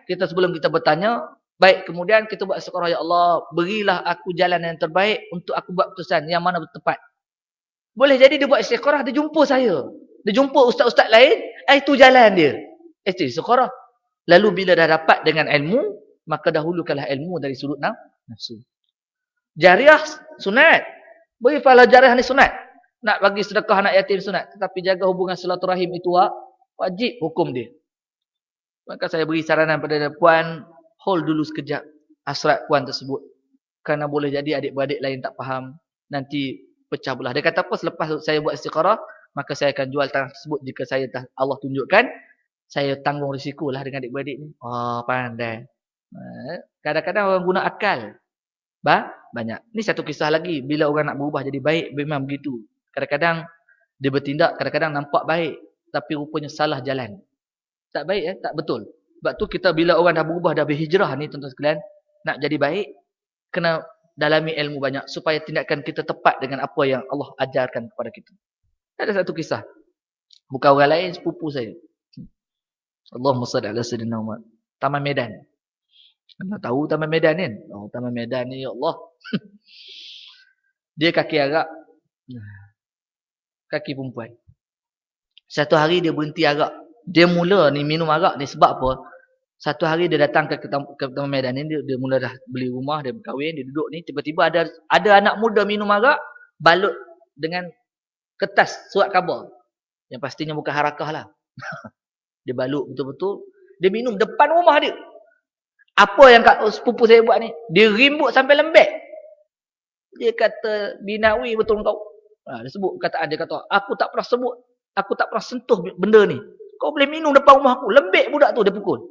Speaker 1: kita sebelum kita bertanya, baik kemudian kita buat istikharah, ya Allah, berilah aku jalan yang terbaik untuk aku buat keputusan yang mana tepat. Boleh jadi dia buat istikharah, dia jumpa saya. Dia jumpa ustaz-ustaz lain, itu jalan dia. Istikharah. Lalu bila dah dapat dengan ilmu, maka dahulukanlah ilmu dari sudut nafsu. Jariah sunat. Beri pahala jariah ni sunat. Nak bagi sedekah anak yatim sunat. Tetapi jaga hubungan silaturahim itu wajib hukum dia. Maka saya beri saranan pada puan, hold dulu sekejap hasrat puan tersebut. Kerana boleh jadi adik-beradik lain tak faham. Nanti pecah belah. Dia kata apa? Selepas saya buat istikharah, maka saya akan jual tanah tersebut jika Allah tunjukkan. Saya tanggung risiko lah dengan adik-beradik ni. Pandai. Kadang-kadang orang guna akal. Banyak. Ni satu kisah lagi. Bila orang nak berubah jadi baik, memang begitu. Kadang-kadang dia bertindak, kadang-kadang nampak baik. Tapi rupanya salah jalan. Tak baik, tak betul. Sebab tu kita bila orang dah berubah, dah berhijrah ni tuan-tuan sekalian, nak jadi baik, kena dalami ilmu banyak. Supaya tindakan kita tepat dengan apa yang Allah ajarkan kepada kita. Ada satu kisah. Bukan orang lain, sepupu saya. Allahumma salli ala sayyidina Muhammad. Taman Medan. Anda tahu Taman Medan kan? Taman Medan ni, ya Allah. Dia kaki arak. Kaki perempuan. Satu hari dia berhenti arak. Dia mula ni minum arak ni sebab apa? Satu hari dia datang ke Taman Medan ni. Dia mula dah beli rumah, dia berkahwin, dia duduk ni. Tiba-tiba ada anak muda minum arak. Balut dengan kertas surat khabar. Yang pastinya bukan harakah lah. Dia balut betul-betul. Dia minum depan rumah dia. Apa yang sepupu saya buat ni? Dia rimbut sampai lembek. Dia kata, binawi betul kau. Dia sebut kataan, dia kata, aku tak pernah sentuh benda ni. Kau boleh minum depan rumah aku. Lembek budak tu, dia pukul.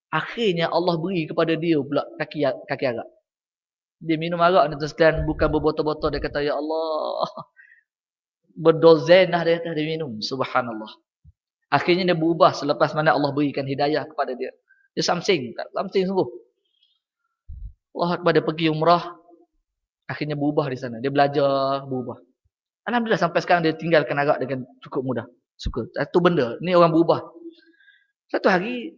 Speaker 1: Akhirnya Allah beri kepada dia pula kaki arak. Dia minum arak ni terus bukan berbotol-botol. Dia kata, ya Allah. Berdozen dah dia minum. Subhanallah. Akhirnya dia berubah selepas mana Allah berikan hidayah kepada dia. Dia samsing sungguh. Allah Akbar, dia pergi umrah. Akhirnya berubah di sana. Dia belajar, berubah. Alhamdulillah sampai sekarang dia tinggalkan arak dengan cukup mudah. Suka. Satu benda. Ni orang berubah. Satu hari,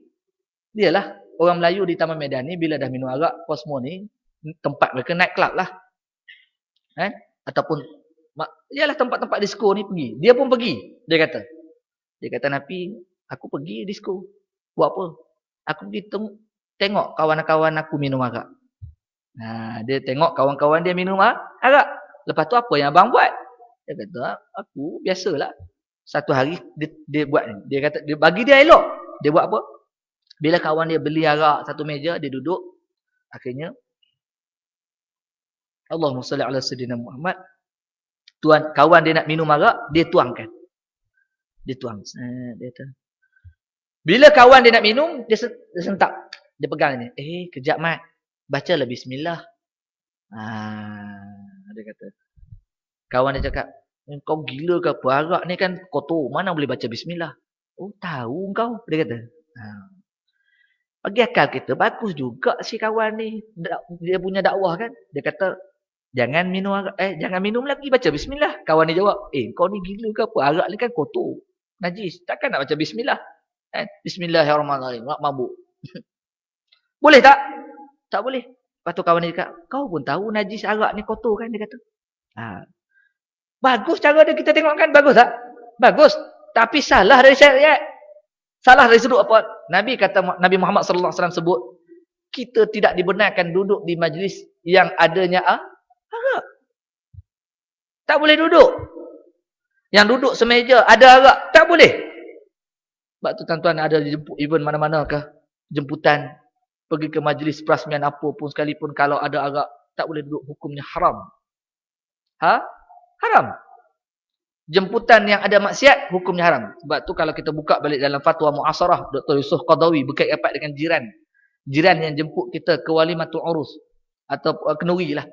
Speaker 1: dialah orang Melayu di Taman Medan ni bila dah minum arak, apa semua ni, tempat mereka night club lah. Ataupun, ialah tempat-tempat disco ni pergi. Dia pun pergi. Dia kata, Nabi, aku pergi disco. Buat apa? Aku pergi tengok kawan-kawan aku minum arak. Dia tengok kawan-kawan dia minum arak. Lepas tu apa yang abang buat? Dia kata, aku biasalah. Satu hari dia buat ni. Dia kata, bagi dia elok. Dia buat apa? Bila kawan dia beli arak satu meja, dia duduk. Akhirnya, Allahumma salli ala sayyidina Muhammad. Kawan dia nak minum arak, dia tuangkan. Dia tuang. Bila kawan dia nak minum, dia sentak. Dia pegang ni. Kejap mat. Bacalah bismillah. Dia kata. Kawan dia cakap, kau gila ke apa? Arak ni kan kotor. Mana boleh baca bismillah? Oh, tahu kau. Dia kata. Bagi akal kita, bagus juga si kawan ni. Dia punya dakwah kan. Dia kata, jangan minum lagi, baca bismillah. Kawan ni jawab, kau ni gila ke apa? Arak ni kan kotor. Najis. Takkan nak baca bismillah? Bismillahirrahmanirrahim. Mabuk. Boleh tak? Tak boleh. Lepas tu kawan ni cakap, kau pun tahu najis arak ni kotor kan? Dia kata. Bagus cara dia kita tengok kan? Bagus tak? Bagus. Tapi salah dari syariat. Salah dari sudut apa? Nabi Muhammad sallallahu alaihi wasallam sebut, kita tidak dibenarkan duduk di majlis yang adanya arak. Tak boleh duduk. Yang duduk semeja ada arak, tak boleh. Sebab tu tuan-tuan ada jemput even mana-mana ke jemputan pergi ke majlis perasmian apa pun sekalipun kalau ada arak tak boleh duduk, hukumnya haram. Haram. Jemputan yang ada maksiat, hukumnya haram. Sebab tu kalau kita buka balik dalam fatwa muasarah, Dr. Yusuf Qadawi berkait rapat dengan jiran. Jiran yang jemput kita ke walimatul urus. Atau kenuri lah.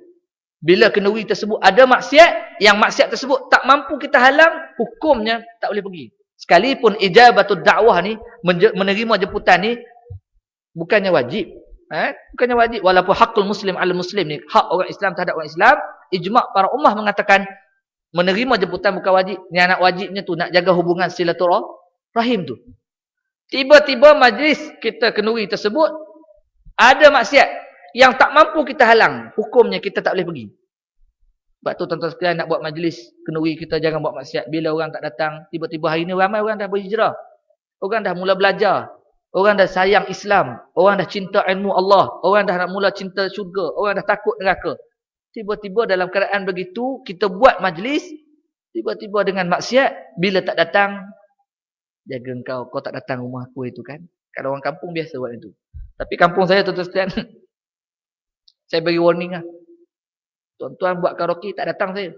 Speaker 1: Bila kenuri tersebut ada maksiat, yang maksiat tersebut tak mampu kita halang, hukumnya tak boleh pergi. Sekalipun ijabatul dakwah ni, menerima jemputan ni, bukannya wajib. Bukannya wajib. Walaupun hakul muslim ala muslim ni, hak orang Islam terhadap orang Islam, ijma' para ummah mengatakan, menerima jemputan bukan wajib. Ni anak wajibnya tu nak jaga hubungan silaturahim tu. Tiba-tiba majlis kita kenuri tersebut ada maksiat yang tak mampu kita halang, hukumnya kita tak boleh pergi. Sebab tu tuan-tuan sekalian nak buat majlis kenuri kita jangan buat maksiat. Bila orang tak datang, tiba-tiba hari ni ramai orang dah berhijrah. Orang dah mula belajar. Orang dah sayang Islam. Orang dah cinta ilmu Allah. Orang dah nak mula cinta syurga. Orang dah takut neraka. Tiba-tiba dalam keadaan begitu, kita buat majlis, tiba-tiba dengan maksiat, bila tak datang, jaga kau tak datang rumah aku itu kan. Kalau orang kampung biasa buat itu. Tapi kampung saya tuan-tuan sekalian, saya bagi warning lah. Tuan-tuan buat karaoke, tak datang saya.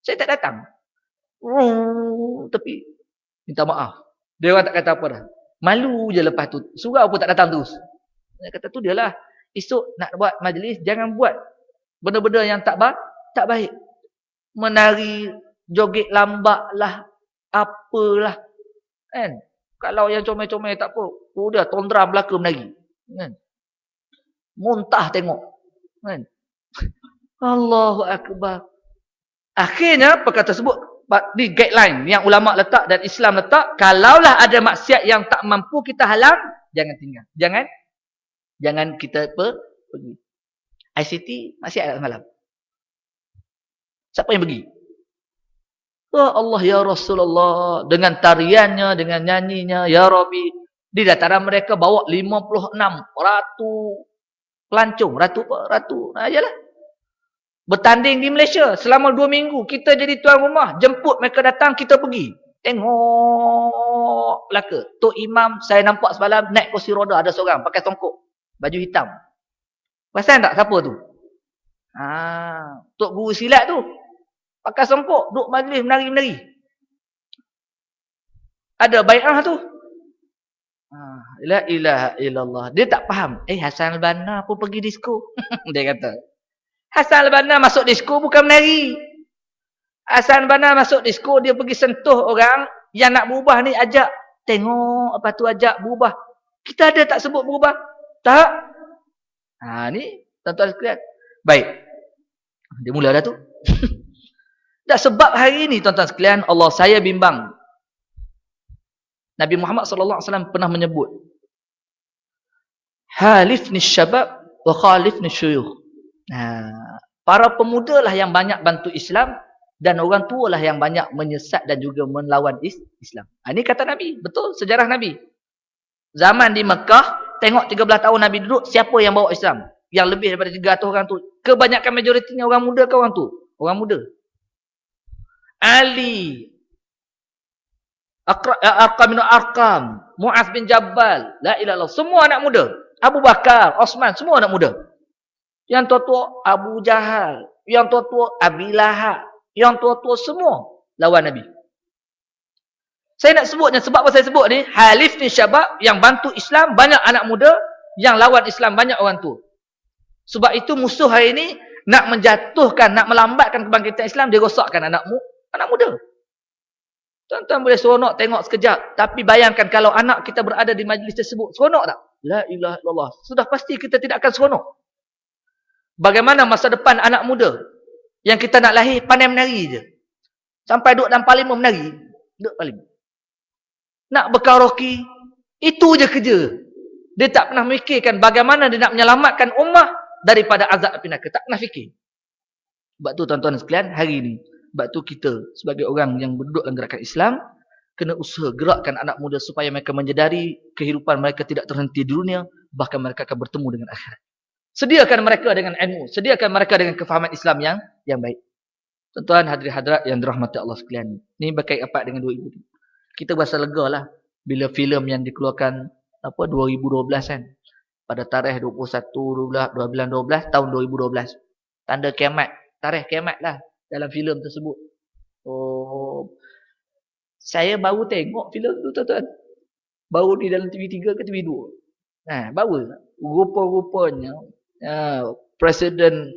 Speaker 1: Saya tak datang. Tapi, minta maaf. Dia orang tak kata apa dah. Malu je lepas tu. Surau pun tak datang terus. Dia kata tu dia lah. Esok nak buat majlis, jangan buat benda-benda yang tak baik. Menari, joget lambak lah, apalah. Kan? Kalau yang comel-comel tak apa. Udah, tondram belaka menari. Kan? Muntah tengok. Kan? Allahu Akbar. Akhirnya, perkara tersebut, di guideline yang ulama letak dan Islam letak, kalaulah ada maksiat yang tak mampu kita halang, jangan tinggal. Jangan kita pergi. ICT masih ada malam. Siapa yang pergi? Ya Allah ya Rasulullah. Dengan tariannya, dengan nyanyinya, ya Rabbi. Di dataran mereka bawa 56 ratu pelancong. Ratu. Ajalah. Bertanding di Malaysia selama 2 minggu. Kita jadi tuan rumah. Jemput mereka datang, kita pergi. Tengok belaka. Tok Imam, saya nampak semalam naik kursi roda ada seorang pakai tongkok. Baju hitam. Perasan tak siapa tu? Tok guru silat tu. Pakai songkok, duduk majlis menari-menari. Ada bai'ah tu. La ilaha illallah. Dia tak faham. Hassan al-Banna pun pergi disko. Dia kata. Hassan al-Banna masuk disko bukan menari. Hassan al-Banna masuk disko, dia pergi sentuh orang yang nak berubah ni, ajak. Tengok apa tu ajak berubah. Kita ada tak sebut berubah? Tak. Ni tuan-tuan sekalian. Baik. Dia mula dah tu. Dah sebab hari ini tuan-tuan sekalian, Allah saya bimbang. Nabi Muhammad sallallahu alaihi wasallam pernah menyebut, halifni syabab wa khalifni syuyukh. Para pemuda lah yang banyak bantu Islam dan orang tua lah yang banyak menyesat dan juga melawan Islam. Ini kata Nabi, betul sejarah Nabi. Zaman di Mekah, tengok 13 tahun Nabi duduk, siapa yang bawa Islam? Yang lebih daripada 300 orang tu. Kebanyakan majoritinya orang muda ke orang tu? Orang muda. Ali, Arqam bin Arqam, Mu'az bin Jabal, la ilaha illallah, semua anak muda. Abu Bakar, Osman, semua anak muda. Yang tua-tua Abu Jahal, yang tua-tua Abi Lahab, yang tua-tua semua lawan Nabi. Saya nak sebutnya sebab apa saya sebut ni, halif ni syabab yang bantu Islam banyak anak muda, yang lawan Islam banyak orang tua. Sebab itu musuh hari ini nak menjatuhkan, nak melambatkan kebangkitan Islam, dia rosakkan anak muda. Tuan-tuan boleh seronok tengok sekejap. Tapi bayangkan kalau anak kita berada di majlis tersebut. Seronok tak? La ilaha illallah. Sudah pasti kita tidak akan seronok. Bagaimana masa depan anak muda yang kita nak lahir pandai menari je. Sampai duduk dalam parlimen menari. Duduk parlimen. Nak berkaraoke. Itu je kerja. Dia tak pernah fikirkan bagaimana dia nak menyelamatkan ummah daripada azab api neraka. Tak pernah fikir. Sebab tu tuan-tuan sekalian, hari ini. Sebab tu kita sebagai orang yang berduduk dalam gerakan Islam, kena usaha gerakkan anak muda supaya mereka menyedari kehidupan mereka tidak terhenti di dunia, bahkan mereka akan bertemu dengan akhirat. Sediakan mereka dengan ilmu, sediakan mereka dengan kefahaman Islam yang baik. Tuan-tuan hadirin-hadirat yang dirahmati Allah sekalian. Ini berkait apa dengan 2000. Kita berasa lega lah bila filem yang dikeluarkan 2012 kan. Pada tarikh 21/12 tahun 2012. Tanda kiamat, tarikh kiamat lah dalam filem tersebut. Oh, saya baru tengok filem tu tuan-tuan. Baru di dalam TV3 ke TV2. Baru rupa-rupanya Presiden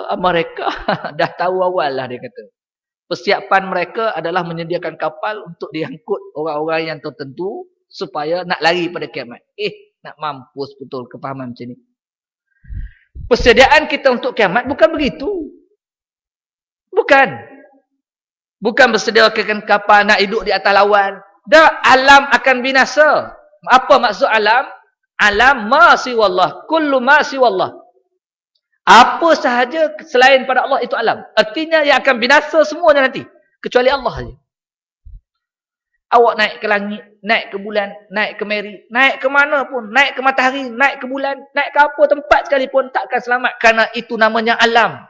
Speaker 1: Amerika dah tahu awal lah dia kata. Persiapan mereka adalah menyediakan kapal untuk diangkut orang-orang yang tertentu supaya nak lari pada kiamat. Nak mampus betul kefahaman macam ni. Persediaan kita untuk kiamat bukan begitu. Bukan bersediakan kapal nak hidup di atas lawan. Dah alam akan binasa. Apa maksud alam? Alam ma siwallah. Kullu ma siwallah. Apa sahaja selain pada Allah itu alam. Artinya yang akan binasa semuanya nanti. Kecuali Allah saja. Awak naik ke langit, naik ke bulan, naik ke meri, naik ke mana pun, naik ke matahari, naik ke bulan, naik ke apa tempat sekalipun tak akan selamat. Karena itu namanya alam.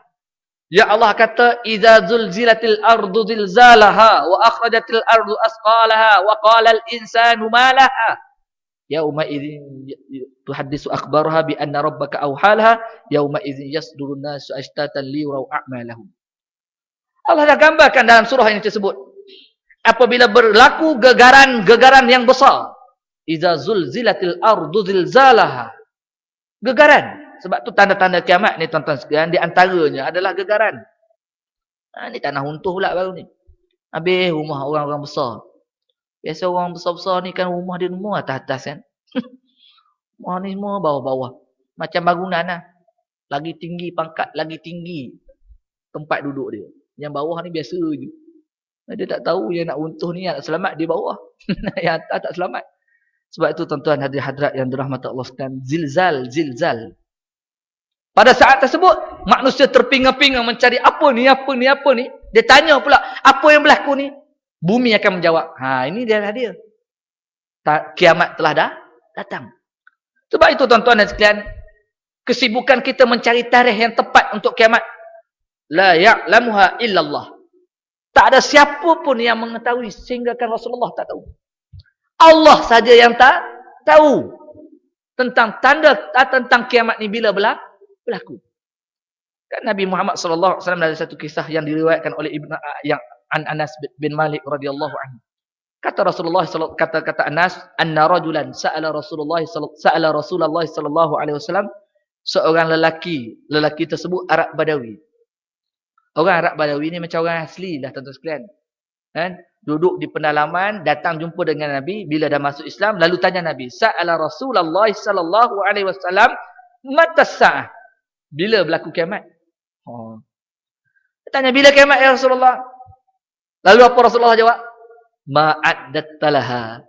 Speaker 1: Ya Allah kata, "Idza zulzilatil ardu zilzalaha wa akhrajatil ardu asqalaha wa qala al-insanu ma laha." Yauma idzin tuhaddisu akhbaraha bi anna rabbaka awhalaha yauma idzin yasdurun nasu ashtatan liyuraw a'malahum. Allah dah gambarkan dalam surah ini tersebut. Apabila berlaku gegaran yang besar. Idza zulzilatil ardu zilzalaha. Gegaran. Sebab tu tanda-tanda kiamat ni tuan-tuan sekalian, di antaranya adalah gegaran. Ni tanah runtuh pula baru ni. Habis rumah orang-orang besar. Biasa orang besar-besar ni kan rumah dia semua atas-atas kan. Rumah ni semua bawah-bawah. Macam bangunan lah. Lagi tinggi pangkat, lagi tinggi tempat duduk dia. Yang bawah ni biasa je. Dia tak tahu yang nak runtuh ni, yang nak selamat di bawah. Yang atas tak selamat. Sebab itu tuan-tuan hadirat yang dirahmati Allah sekalian, zilzal. Pada saat tersebut, manusia terpinga-pinga mencari apa ni. Dia tanya pula, apa yang berlaku ni? Bumi akan menjawab. Ini dia. Kiamat telah datang. Sebab itu tuan-tuan dan sekalian, kesibukan kita mencari tarikh yang tepat untuk kiamat. La ya'lamuha illallah. Tak ada siapa pun yang mengetahui sehingga kan Rasulullah tak tahu. Allah saja yang tak tahu tentang tentang kiamat ni bila berlaku. Kan Nabi Muhammad sallallahu alaihi wasallam ada satu kisah yang diriwayatkan oleh yang Anas bin Malik radhiyallahu anhu. Kata Rasulullah kata Anas, anna rajulan sa'ala Rasulullah sallallahu alaihi wasallam, seorang lelaki tersebut Arab Badawi. Orang Arab Badawi ni macam orang asli lah tuan-tuan sekalian. Kan? Duduk di pendalaman, datang jumpa dengan Nabi bila dah masuk Islam, lalu tanya Nabi, sa'ala Rasulullah sallallahu alaihi wasallam, mata sa'ah? Bila berlaku kiamat? Dia tanya, bila kiamat ya Rasulullah? Lalu apa Rasulullah jawab? Ma'addattalaha.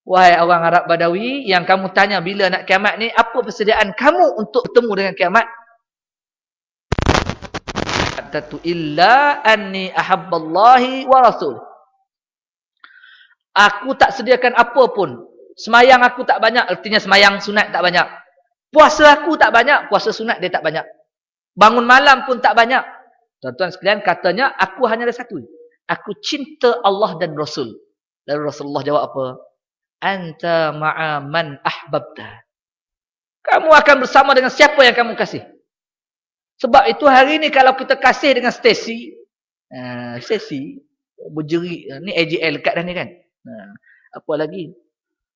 Speaker 1: Wahai orang Arab Badawi, yang kamu tanya bila nak kiamat ni, apa persediaan kamu untuk bertemu dengan kiamat? Illa anni ahabballahi wa rasul. Aku tak sediakan apa pun. Semayang aku tak banyak, artinya semayang sunat tak banyak. Puasa aku tak banyak, puasa sunat dia tak banyak. Bangun malam pun tak banyak. Tuan-tuan sekalian, katanya aku hanya ada satu. Aku cinta Allah dan Rasul. Lalu Rasulullah jawab apa? Anta ma'a man ahbabta. Kamu akan bersama dengan siapa yang kamu kasih. Sebab itu hari ni kalau kita kasih dengan Stacy berjerit, ni AJL dekat dah ni kan. Apa lagi?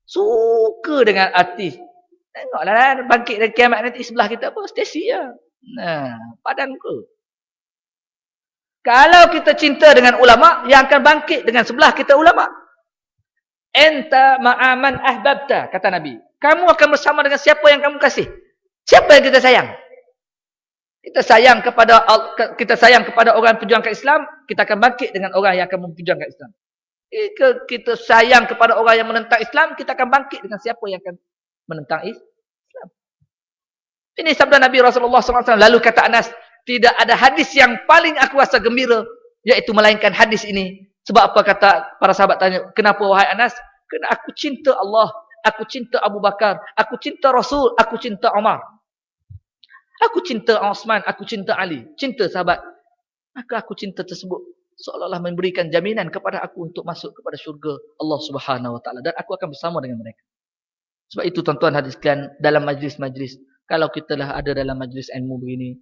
Speaker 1: Suka dengan artis. Tengoklah bangkit dari kiamat nanti sebelah kita apa? Stacy lah. Nah, padanku. Kalau kita cinta dengan ulama, yang akan bangkit dengan sebelah kita ulama. Enta ma'aman ahbabta, kata Nabi. Kamu akan bersama dengan siapa yang kamu kasih. Siapa yang kita sayang? Kita sayang kepada orang perjuangkan Islam, kita akan bangkit dengan orang yang akan memperjuangkan Islam. Jika kita sayang kepada orang yang menentang Islam, kita akan bangkit dengan siapa yang akan menentang Islam. Ini sabda Nabi Rasulullah SAW. Lalu kata Anas, tidak ada hadis yang paling aku rasa gembira, iaitu melainkan hadis ini. Sebab apa kata para sahabat tanya, kenapa wahai Anas? Kerana aku cinta Allah, aku cinta Abu Bakar, aku cinta Rasul, aku cinta Umar. Aku cinta Osman, aku cinta Ali, cinta sahabat. Maka aku cinta tersebut seolah-olah memberikan jaminan kepada aku untuk masuk kepada syurga Allah Subhanahu Wa Taala, dan aku akan bersama dengan mereka. Sebab itu tuan-tuan hadirin sekalian, dalam majlis-majlis, kalau kita lah ada dalam majlis ilmu begini,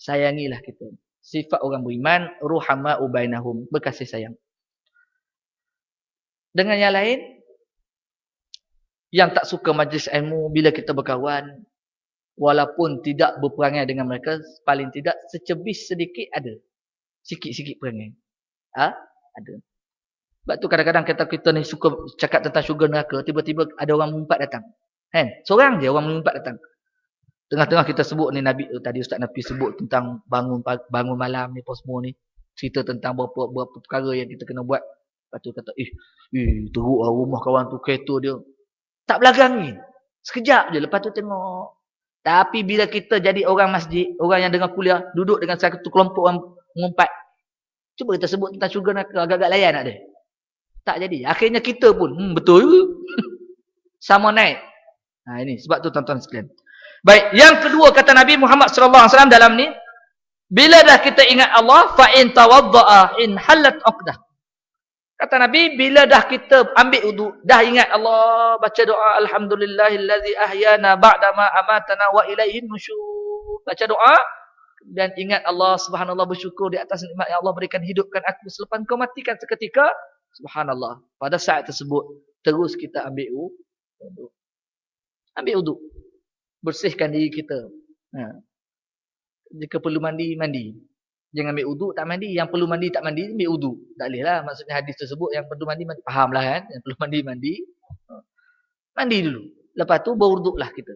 Speaker 1: sayangilah kita. Sifat orang beriman, ruhama'u bainahum, berkasih sayang. Dengan yang lain, yang tak suka majlis ilmu, bila kita berkawan, walaupun tidak berperangai dengan mereka, paling tidak secebis sedikit ada. Sikit-sikit perangai. Ada. Sebab tu kadang-kadang kita ni suka cakap tentang syurga neraka, tiba-tiba ada orang mengumpat datang. Kan? Seorang je orang mengumpat datang. Tengah-tengah kita sebut ni Nabi, tadi Ustaz Nabi sebut tentang bangun malam ni, apa semua ni. Cerita tentang berapa perkara yang kita kena buat. Lepas tu kata, teruk lah rumah kawan tu, kereta dia. Tak belagang ni. Sekejap je, lepas tu tengok. Tapi bila kita jadi orang masjid, orang yang dengar kuliah, duduk dengan satu kelompok orang mengumpat. Cuba kita sebut tentang syurga neraka, agak-agak layan tak dia? Tak jadi. Akhirnya kita pun, betul juga. Sama naik. Ini sebab tu tuan-tuan sekalian. Baik, yang kedua kata Nabi Muhammad SAW dalam ni, bila dah kita ingat Allah, fa in tawaddaa in halat 'uqdah. Kata Nabi, bila dah kita ambil wudu, dah ingat Allah, baca doa alhamdulillahillazi ahyana ba'da ma amatana wa ilaihin nusyur. Baca doa dan ingat Allah, subhanallah, bersyukur di atas nikmat yang Allah berikan, hidupkan aku selepas kau matikan seketika. Subhanallah. Pada saat tersebut terus kita ambil wudu. Ambil wudu. Bersihkan diri kita. Jika perlu mandi, mandi. Jangan ambil wudu, tak mandi. Yang perlu mandi, tak mandi, ambil wudu. Tak boleh lah. Maksudnya hadis tersebut, yang perlu mandi, mandi. Fahamlah kan? Yang perlu mandi, mandi. Mandi dulu. Lepas tu, berwuduk lah kita.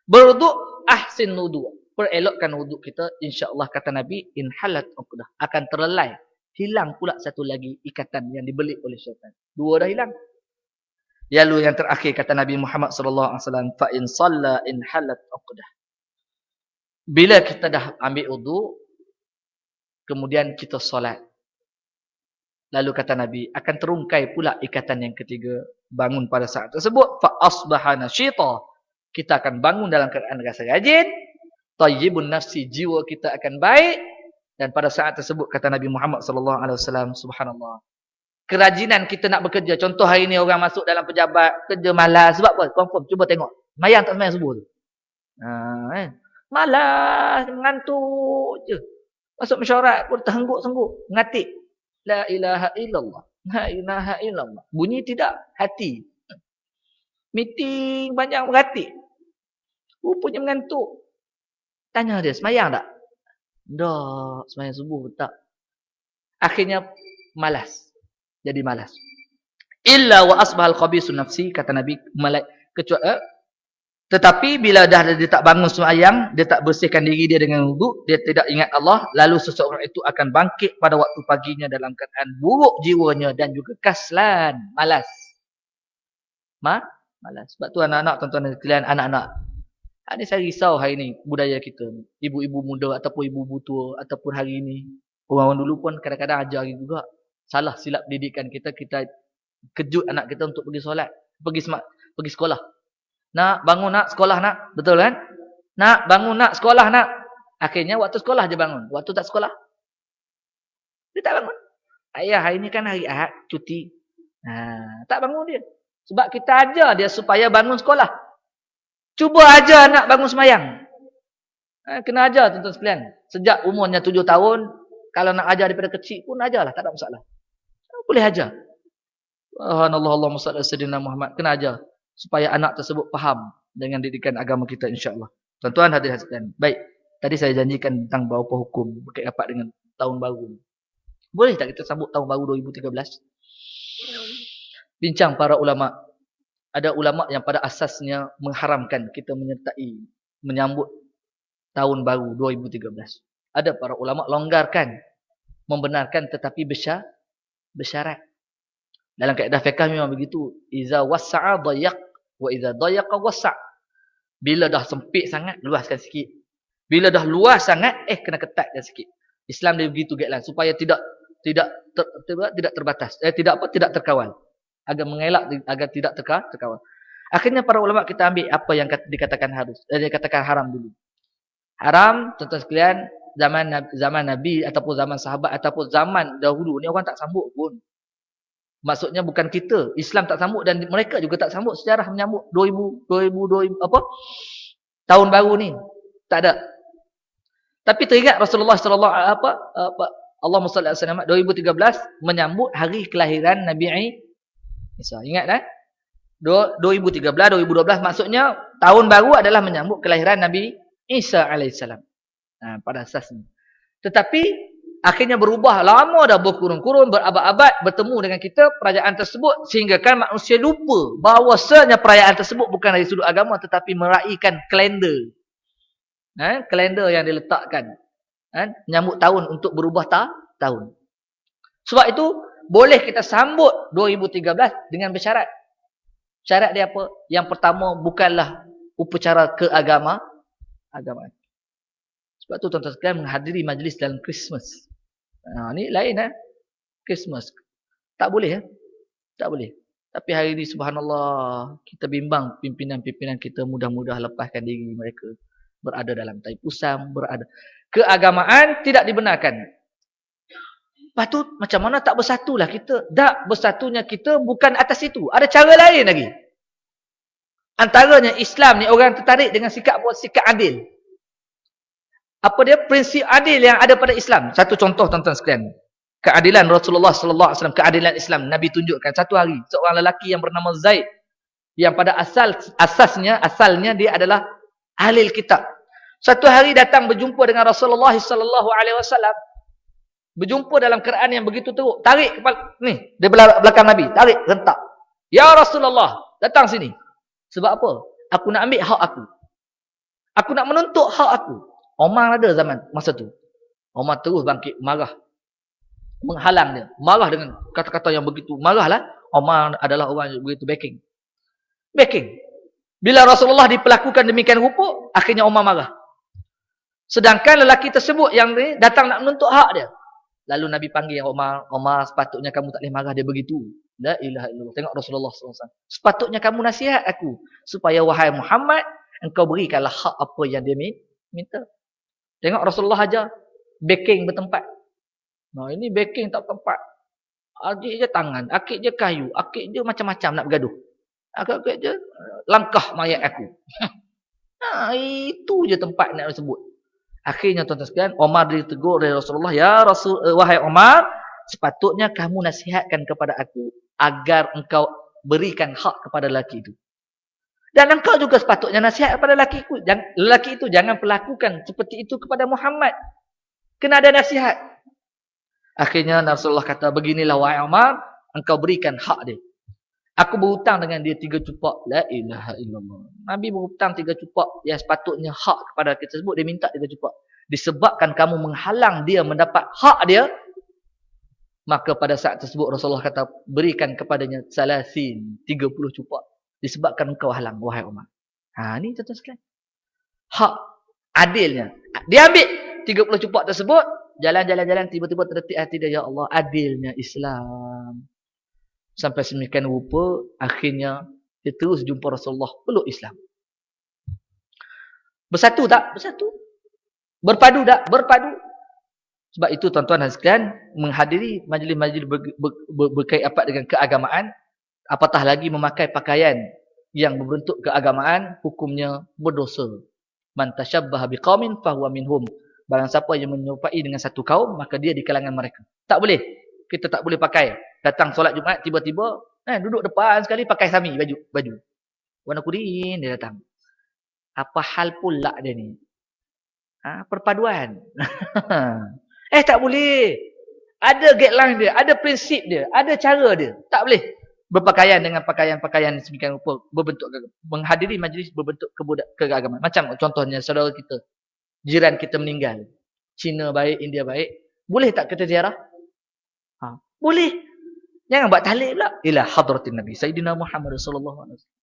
Speaker 1: Berwuduk, ahsin wudu. Perelokkan wuduk kita. InsyaAllah kata Nabi, in halat uqdah. Akan terlelai. Hilang pula satu lagi ikatan yang dibelit oleh syaitan. Dua dah hilang. Lalu yang terakhir kata Nabi Muhammad SAW, fa in shalla in halat uqdah. Bila kita dah ambil wudu, kemudian kita solat. Lalu kata Nabi, akan terungkai pula ikatan yang ketiga, bangun pada saat tersebut, fa asbaha nasyita. Kita akan bangun dalam keadaan rasa rajin, tayyibun nafsi, jiwa kita akan baik, dan pada saat tersebut kata Nabi Muhammad SAW, subhanallah, kerajinan kita nak bekerja. Contoh hari ni orang masuk dalam pejabat, kerja malas. Sebab apa? Confirm. Cuba tengok. Mayang tak semayang subuh tu. Malas, mengantuk je. Masuk mesyuarat pun terhengguk-sengguk. Ngatik. La ilaha illallah. La ilaha illallah. Bunyi tidak? Hati. Meeting banyak beratik. Rupanya mengantuk. Tanya dia, semayang tak? Tak, semayang subuh tak. Akhirnya malas. Jadi malas. Illa wa asbahal khabisun nafsi, kata Nabi, kecuali tetapi bila dah dia tak bangun sembahyang, dia tak bersihkan diri dia dengan wudu, dia tidak ingat Allah, lalu seseorang itu akan bangkit pada waktu paginya dalam keadaan buruk jiwanya dan juga kaslan, malas. Malas. Sebab tu anak-anak, tuan-tuan dan sekalian, anak-anak. Ini saya risau hari ni budaya kita. Ibu-ibu muda ataupun ibu-ibu tua ataupun hari ini. Orang-orang dulu pun kadang-kadang ajar juga. Salah silap didikan kita, kita kejut anak kita untuk pergi solat, pergi sekolah. Nak bangun nak sekolah nak, betul kan? Nak bangun nak sekolah nak. Akhirnya waktu sekolah je bangun, waktu tak sekolah dia tak bangun. Ayah hari ni kan hari Ahad, cuti. Tak bangun dia. Sebab kita ajar dia supaya bangun sekolah. Cuba ajar nak bangun semayang. Kena ajar tuan-tuan sekalian. Sejak umurnya 7 tahun, kalau nak ajar daripada kecil pun ajarlah, tak ada masalah. Boleh ajar. Subhanallah, Allahumma salli ala sayyidina Muhammad. Kena ajar supaya anak tersebut faham dengan didikan agama kita, insya-Allah. Tuan-tuan hadirin sekalian. Baik. Tadi saya janjikan tentang beberapa hukum berkait rapat dengan tahun baru. Boleh tak kita sambut tahun baru 2013? Bincang para ulama. Ada ulama yang pada asasnya mengharamkan kita menyambut tahun baru 2013. Ada para ulama longgarkan, membenarkan tetapi bersyarat. Dalam kaedah fiqh memang begitu. Iza wassa'a dayyaq wa iza dayyaqa wassa'. Bila dah sempit sangat, luaskan sikit. Bila dah luas sangat, kena ketatkan sikit. Islam dia begitu guideline supaya tidak terbatas, tidak terkawal. Agar mengelak agar tidak terkawal. Akhirnya para ulama kita ambil apa yang dikatakan dikatakan haram dulu. Haram, tuan-tuan sekalian, zaman Nabi ataupun zaman sahabat ataupun zaman dahulu ni orang tak sambut pun. Maksudnya bukan kita, Islam tak sambut dan mereka juga tak sambut sejarah menyambut 2000 apa? Tahun baru ni. Tak ada. Tapi teringat Rasulullah sallallahu Allahumma salli alaihi wasallam 2013 menyambut hari kelahiran Nabi Isa. Ingat kan? 2013, 2012 maksudnya tahun baru adalah menyambut kelahiran Nabi Isa alaihissalam. Pada asasnya. Tetapi akhirnya berubah, lama dah berkurun-kurun, berabad-abad bertemu dengan kita perayaan tersebut sehingga kan manusia lupa bahawasanya perayaan tersebut bukan dari sudut agama tetapi meraihkan kalender. Kalender yang diletakkan. Menyambut tahun untuk berubah tahun. Sebab itu boleh kita sambut 2013 dengan bersyarat. Syarat dia apa? Yang pertama bukanlah upacara keagamaan. Sebab tu tuan-tuan sekalian menghadiri majlis dalam Christmas. Ni lain Christmas. Tak boleh Tak boleh. Tapi hari ini subhanallah kita bimbang pimpinan-pimpinan kita mudah-mudah lepaskan diri mereka berada dalam tai pusam, berada. Keagamaan tidak dibenarkan. Lepas tu macam mana tak bersatulah kita? Tak bersatunya kita bukan atas itu. Ada cara lain lagi. Antaranya Islam ni orang tertarik dengan sikap adil. Apa dia? Prinsip adil yang ada pada Islam. Satu contoh tuan-tuan sekalian. Keadilan Rasulullah sallallahu alaihi wasallam, keadilan Islam Nabi tunjukkan satu hari seorang lelaki yang bernama Zaid yang pada asalnya dia adalah ahli kitab. Satu hari datang berjumpa dengan Rasulullah sallallahu alaihi wasallam. Berjumpa dalam keadaan yang begitu teruk. Tarik kepala ni, di belakang Nabi, tarik rentak. Ya Rasulullah, datang sini. Sebab apa? Aku nak ambil hak aku. Aku nak menuntut hak aku. Omar ada zaman masa tu. Omar terus bangkit, marah. Menghalang dia. Marah dengan kata-kata yang begitu. Marahlah. Omar adalah orang yang begitu backing. Bila Rasulullah diperlakukan demikian rupa, akhirnya Omar marah. Sedangkan lelaki tersebut yang ni datang nak menuntut hak dia. Lalu Nabi panggil Omar, sepatutnya kamu tak boleh marah dia begitu. La ilaha illallah. Tengok Rasulullah SAW. Sepatutnya kamu nasihat aku. Supaya wahai Muhammad, engkau berikanlah hak apa yang dia minta. Tengok Rasulullah aja backing bertempat. Nah, ini backing tak tempat. Akik je tangan, akik je kayu, akik je macam-macam nak bergaduh. Akik je langkah mayat aku. Itu je tempat nak sebut. Akhirnya tuan-tuan sekalian, Omar ditegur oleh Rasulullah, ya Rasul, wahai Omar, sepatutnya kamu nasihatkan kepada aku agar engkau berikan hak kepada lelaki itu. Dan engkau juga sepatutnya nasihat kepada lelaki itu. Jangan perlakukan seperti itu kepada Muhammad. Kena ada nasihat. Akhirnya Rasulullah kata, beginilah wahai Umar, engkau berikan hak dia. Aku berhutang dengan dia 3 cupak. La ilaha illallah. Nabi berhutang 3 cupak. Yang sepatutnya hak kepada kita tersebut, dia minta 3 cupak. Disebabkan kamu menghalang dia mendapat hak dia, maka pada saat tersebut Rasulullah kata, berikan kepadanya 30 cupak. Disebabkan engkau halang, wahai Umar. Ni tuan-tuan sekalian. Hak adilnya. Dia ambil 30 cupak tersebut, jalan-jalan tiba-tiba terdetik hati dia, ya Allah, adilnya Islam. Sampai semikian rupa, akhirnya dia terus jumpa Rasulullah, peluk Islam. Bersatu tak? Bersatu. Berpadu tak? Berpadu. Sebab itu tuan-tuan dan sekalian, menghadiri majlis-majlis berkait apa dengan keagamaan, apatah lagi memakai pakaian yang berbentuk keagamaan, hukumnya berdosa. Man tashabbaha biqaumin fahuwa minhum. Barang siapa yang menyerupai dengan satu kaum, maka dia di kalangan mereka. Tak boleh. Kita tak boleh pakai. Datang solat Jumaat, tiba-tiba duduk depan sekali pakai sami baju. Warna kuning dia datang. Apa hal pula dia ni? Perpaduan. Tak boleh. Ada guideline dia, ada prinsip dia, ada cara dia. Tak boleh berpakaian dengan pakaian-pakaian sedemikian rupa, berbentuk menghadiri majlis berbentuk keagamaan. Macam contohnya saudara kita, jiran kita meninggal. Cina baik, India baik. Boleh tak kita ziarah? Boleh. Jangan buat tahlil pula. Ila hadratin Nabi Sayyidina Muhammad sallallahu alaihi wasallam.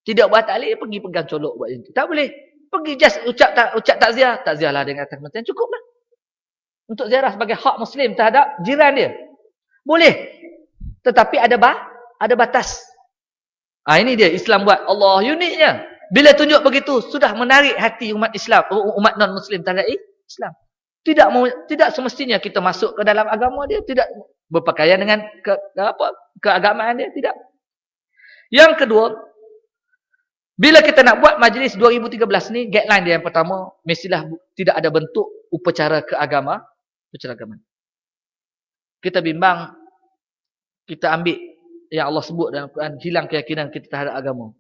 Speaker 1: Tidak buat tahlil, pergi pegang colok buat itu. Tak boleh. Pergi just ucap takziah. Takziahlah dengan atas kematian. Cukuplah. Untuk ziarah sebagai hak Muslim terhadap jiran dia. Boleh. Tetapi ada batas. Ini dia Islam buat. Allah uniknya. Bila tunjuk begitu, sudah menarik hati umat Islam, umat non-Muslim terhadap Islam. Tidak semestinya kita masuk ke dalam agama dia. Tidak berpakaian dengan keagamaan dia. Tidak. Yang kedua, bila kita nak buat majlis 2013 ni, guideline dia yang pertama, mestilah tidak ada bentuk upacara keagamaan. Kita bimbang, kita ambil yang Allah sebut dalam Quran, hilang keyakinan kita terhadap agama.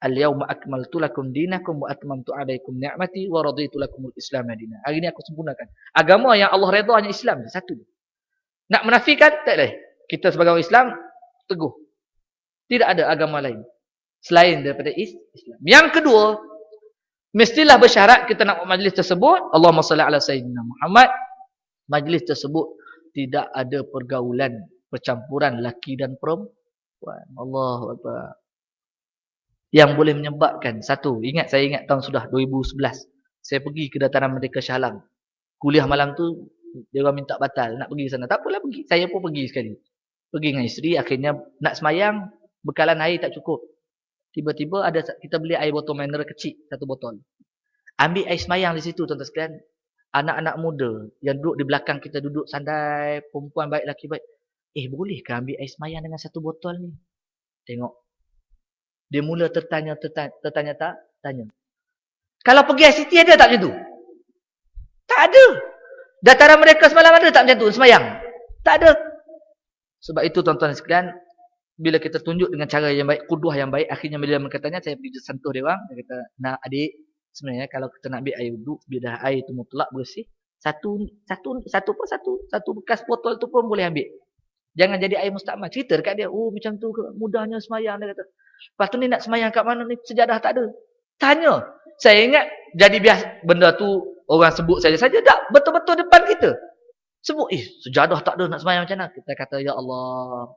Speaker 1: Al-yawma akmaltu lakum dinakum wa atmamtu alaikum ni'mati wa raditu lakumul Islam dinan. Hari ini aku sempurnakan. Agama yang Allah redha hanya Islam, satu. Nak menafikan, tak boleh. Kita sebagai orang Islam, teguh. Tidak ada agama lain selain daripada Islam. Yang kedua, mestilah bersyarat kita nak buat majlis tersebut, Allahumma salli ala Sayyidina Muhammad, majlis tersebut tidak ada pergaulan, percampuran laki dan perempuan. Allahu Akbar. Yang boleh menyebabkan, satu, saya ingat tahun sudah 2011, saya pergi ke Dataran Merdeka Shah Alam. Kuliah malam tu, dia orang minta batal, nak pergi sana. Tak apalah pergi, saya pun pergi sekali. Pergi dengan isteri, akhirnya nak semayang, bekalan air tak cukup. Tiba-tiba kita beli air botol mineral kecil, satu botol. Ambil air semayang di situ, tuan-tuan sekalian. Anak-anak muda yang duduk di belakang kita, duduk sandai, perempuan baik, lelaki baik. Bolehkah ambil air semayang dengan satu botol ni? Tengok. Dia mula tertanya. Kalau pergi ICT ada tak macam tu? Tak ada. Dataran mereka semalam ada tak macam tu, semayang? Tak ada. Sebab itu tuan-tuan sekalian, bila kita tunjuk dengan cara yang baik, kuduah yang baik, akhirnya bila mereka tanya, saya pergi sentuh dia orang, dia kata, nak adik, sebenarnya kalau kita nak ambil air wuduk, bila air tu mutlak bersih, satu bekas botol tu pun boleh ambil. Jangan jadi air mustakmal. Cerita dekat dia, macam tu ke, mudahnya semayang, dia kata. Lepas tu ni nak semayang kat mana ni, sejadah tak ada. Tanya. Saya ingat, jadi biasa, benda tu orang sebut saja-saja, tak, betul-betul depan kita. Sebut, sejadah tak ada, nak semayang macam mana? Kita kata, ya Allah.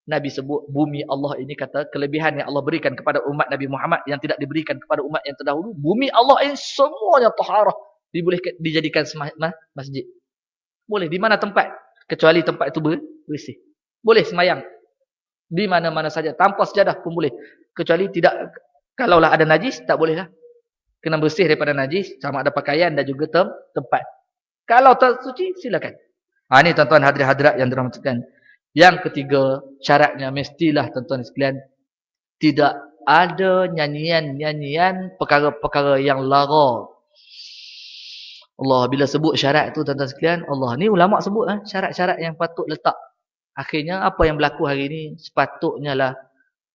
Speaker 1: Nabi sebut, bumi Allah ini kata, kelebihan yang Allah berikan kepada umat Nabi Muhammad yang tidak diberikan kepada umat yang terdahulu. Bumi Allah ini semuanya taharah. Boleh dijadikan masjid. Boleh, di mana tempat? Kecuali tempat itu bersih. Boleh semayang. Di mana-mana saja. Tanpa sejadah pun boleh. Kecuali tidak, kalaulah ada najis, tak boleh lah. Kena bersih daripada najis, sama ada pakaian dan juga tempat. Kalau tak suci, silakan. Ini tuan-tuan hadirat yang dirahmatkan. Yang ketiga, syaratnya mestilah tuan-tuan sekalian, tidak ada nyanyian-nyanyian perkara-perkara yang lara. Allah, bila sebut syarat tu tuan-tuan sekalian, Allah ni ulama sebut syarat-syarat yang patut letak. Akhirnya apa yang berlaku hari ni, sepatutnya lah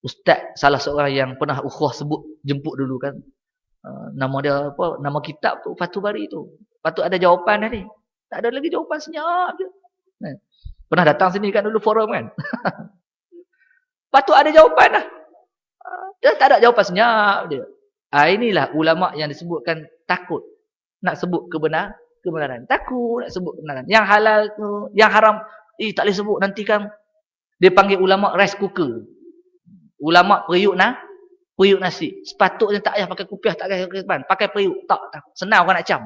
Speaker 1: ustaz salah seorang yang pernah ukhuwah sebut, jemput dulu kan. Nama dia apa? Nama kitab tu Fathul Bari tu. Patut ada jawapan dah ni. Tak ada lagi jawapan, senyap je. Pernah datang sini kan dulu forum kan. Patut ada jawapan dah. Dia tak ada jawapan, senyap dia. Inilah ulama yang disebutkan takut nak sebut kebenaran. Takut nak sebut kebenaran. Yang halal tu, yang haram, tak boleh sebut, nanti kan dia panggil ulama rice cooker. Ulama periuk nasi. Sepatutnya tak payah pakai kupiah, tak payah pakai depan. Pakai periuk, tak. Senang orang nak cam.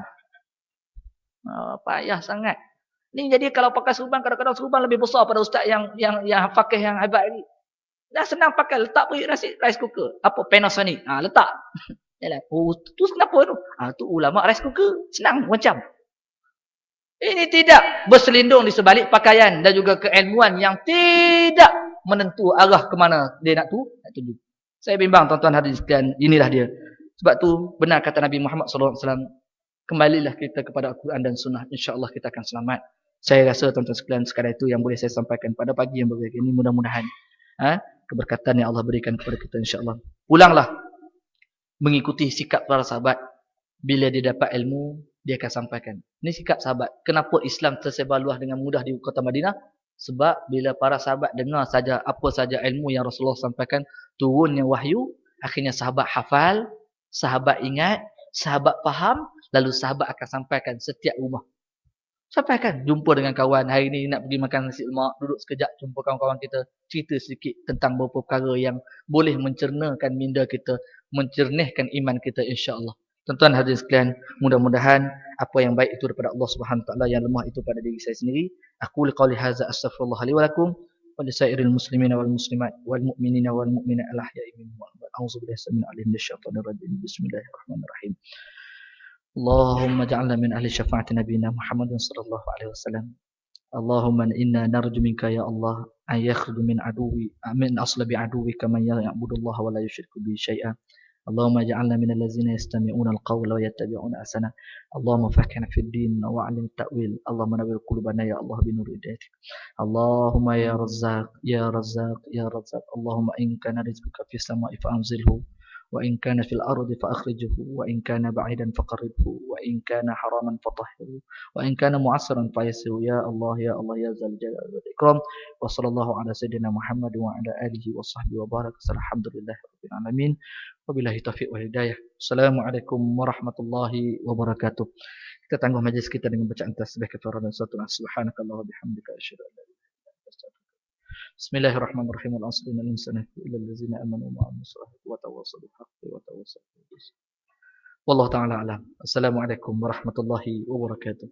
Speaker 1: Payah sangat. Ni jadi kalau pakai serban, kadang-kadang serban lebih besar pada ustaz yang fakih yang hebat ni. Dah senang pakai, letak periuk nasi, rice cooker. Apa? Panasonic. Letak. Tu kenapa tu? Tu ulama rice cooker. Senang macam. Ini tidak berselindung di sebalik pakaian dan juga keilmuan yang tidak menentu arah ke mana dia nak tuju. Saya bimbang tuan-tuan hadirin sekalian, inilah dia. Sebab tu benar kata Nabi Muhammad SAW, kembalilah kita kepada Al-Quran dan Sunnah, insya-Allah kita akan selamat. Saya rasa tuan-tuan sekalian, sekadar itu yang boleh saya sampaikan pada pagi yang berbahagia ini. Mudah-mudahan keberkatan yang Allah berikan kepada kita, insya-Allah. Pulanglah mengikuti sikap para sahabat. Bila dia dapat ilmu, dia akan sampaikan. Ini sikap sahabat. Kenapa Islam tersebar luas dengan mudah di kota Madinah? Sebab bila para sahabat dengar saja apa saja ilmu yang Rasulullah sampaikan, turunnya wahyu, akhirnya sahabat hafal, sahabat ingat, sahabat faham, lalu sahabat akan sampaikan setiap rumah. Sampaikan, jumpa dengan kawan, hari ni nak pergi makan nasi lemak, duduk sekejap, jumpa kawan-kawan kita, cerita sedikit tentang beberapa perkara yang boleh mencernakan minda kita, mencernihkan iman kita insya-Allah. Tuan-tuan hadirin sekalian, mudah-mudahan apa yang baik itu daripada Allah Subhanahu Wa Taala, yang lemah itu pada diri saya sendiri. Aku qouli hadza astaghfirullah li wa lakum wa lisairil muslimina wal muslimat wal mu'minina wal mu'minat al ahya'i minhum wal amwat. A'udzubillahi samil alim minasyaitonir rajim. Bismillahirrahmanirrahim. اللهم اجعلنا من أهل شفاعة نبينا محمد صلى الله عليه وسلم. اللهم إنا نرجو منك يا الله أن يخرج من أصلب عدوك من يعبد الله ولا يشرك به شيئا. اللهم اجعلنا من الذين يستمعون القول ويتبعون أحسنه. اللهم فقهنا في الدين وعلم التأويل. اللهم نور قلوبنا يا الله بنور هدايتك. اللهم يا رزاق يا رزاق يا رزاق. اللهم إن كان رزقك في السماء فأنزله، وإن كان في الأرض فأخرجه، وإن كان بعيدا فقربه، وإن كان حراما فطهره، وإن كان معسرا فيسره يا الله يا الله يا ذا الجلال والإكرام. وصلى الله على سيدنا محمد وعلى آله وصحبه وبارك وسلم. الحمد لله رب العالمين وبالله التوفيق والهداية. Assalamualaikum warahmatullahi wabarakatuh. Kita tangguh majlis kita dengan bacaan tasbih kafarah dan salawat. Subhanakallah wa bihamdika asyhadu an la ilaha illa anta astaghfiruka. Bismillahirrahmanirrahim. Al-asli innal insana illa allazina amanu wa 'amilus salihati wa tawassaw bil haqqi wa tawassaw bis sabr. Wallahu ta'ala a'lam. Assalamualaikum warahmatullahi wabarakatuh.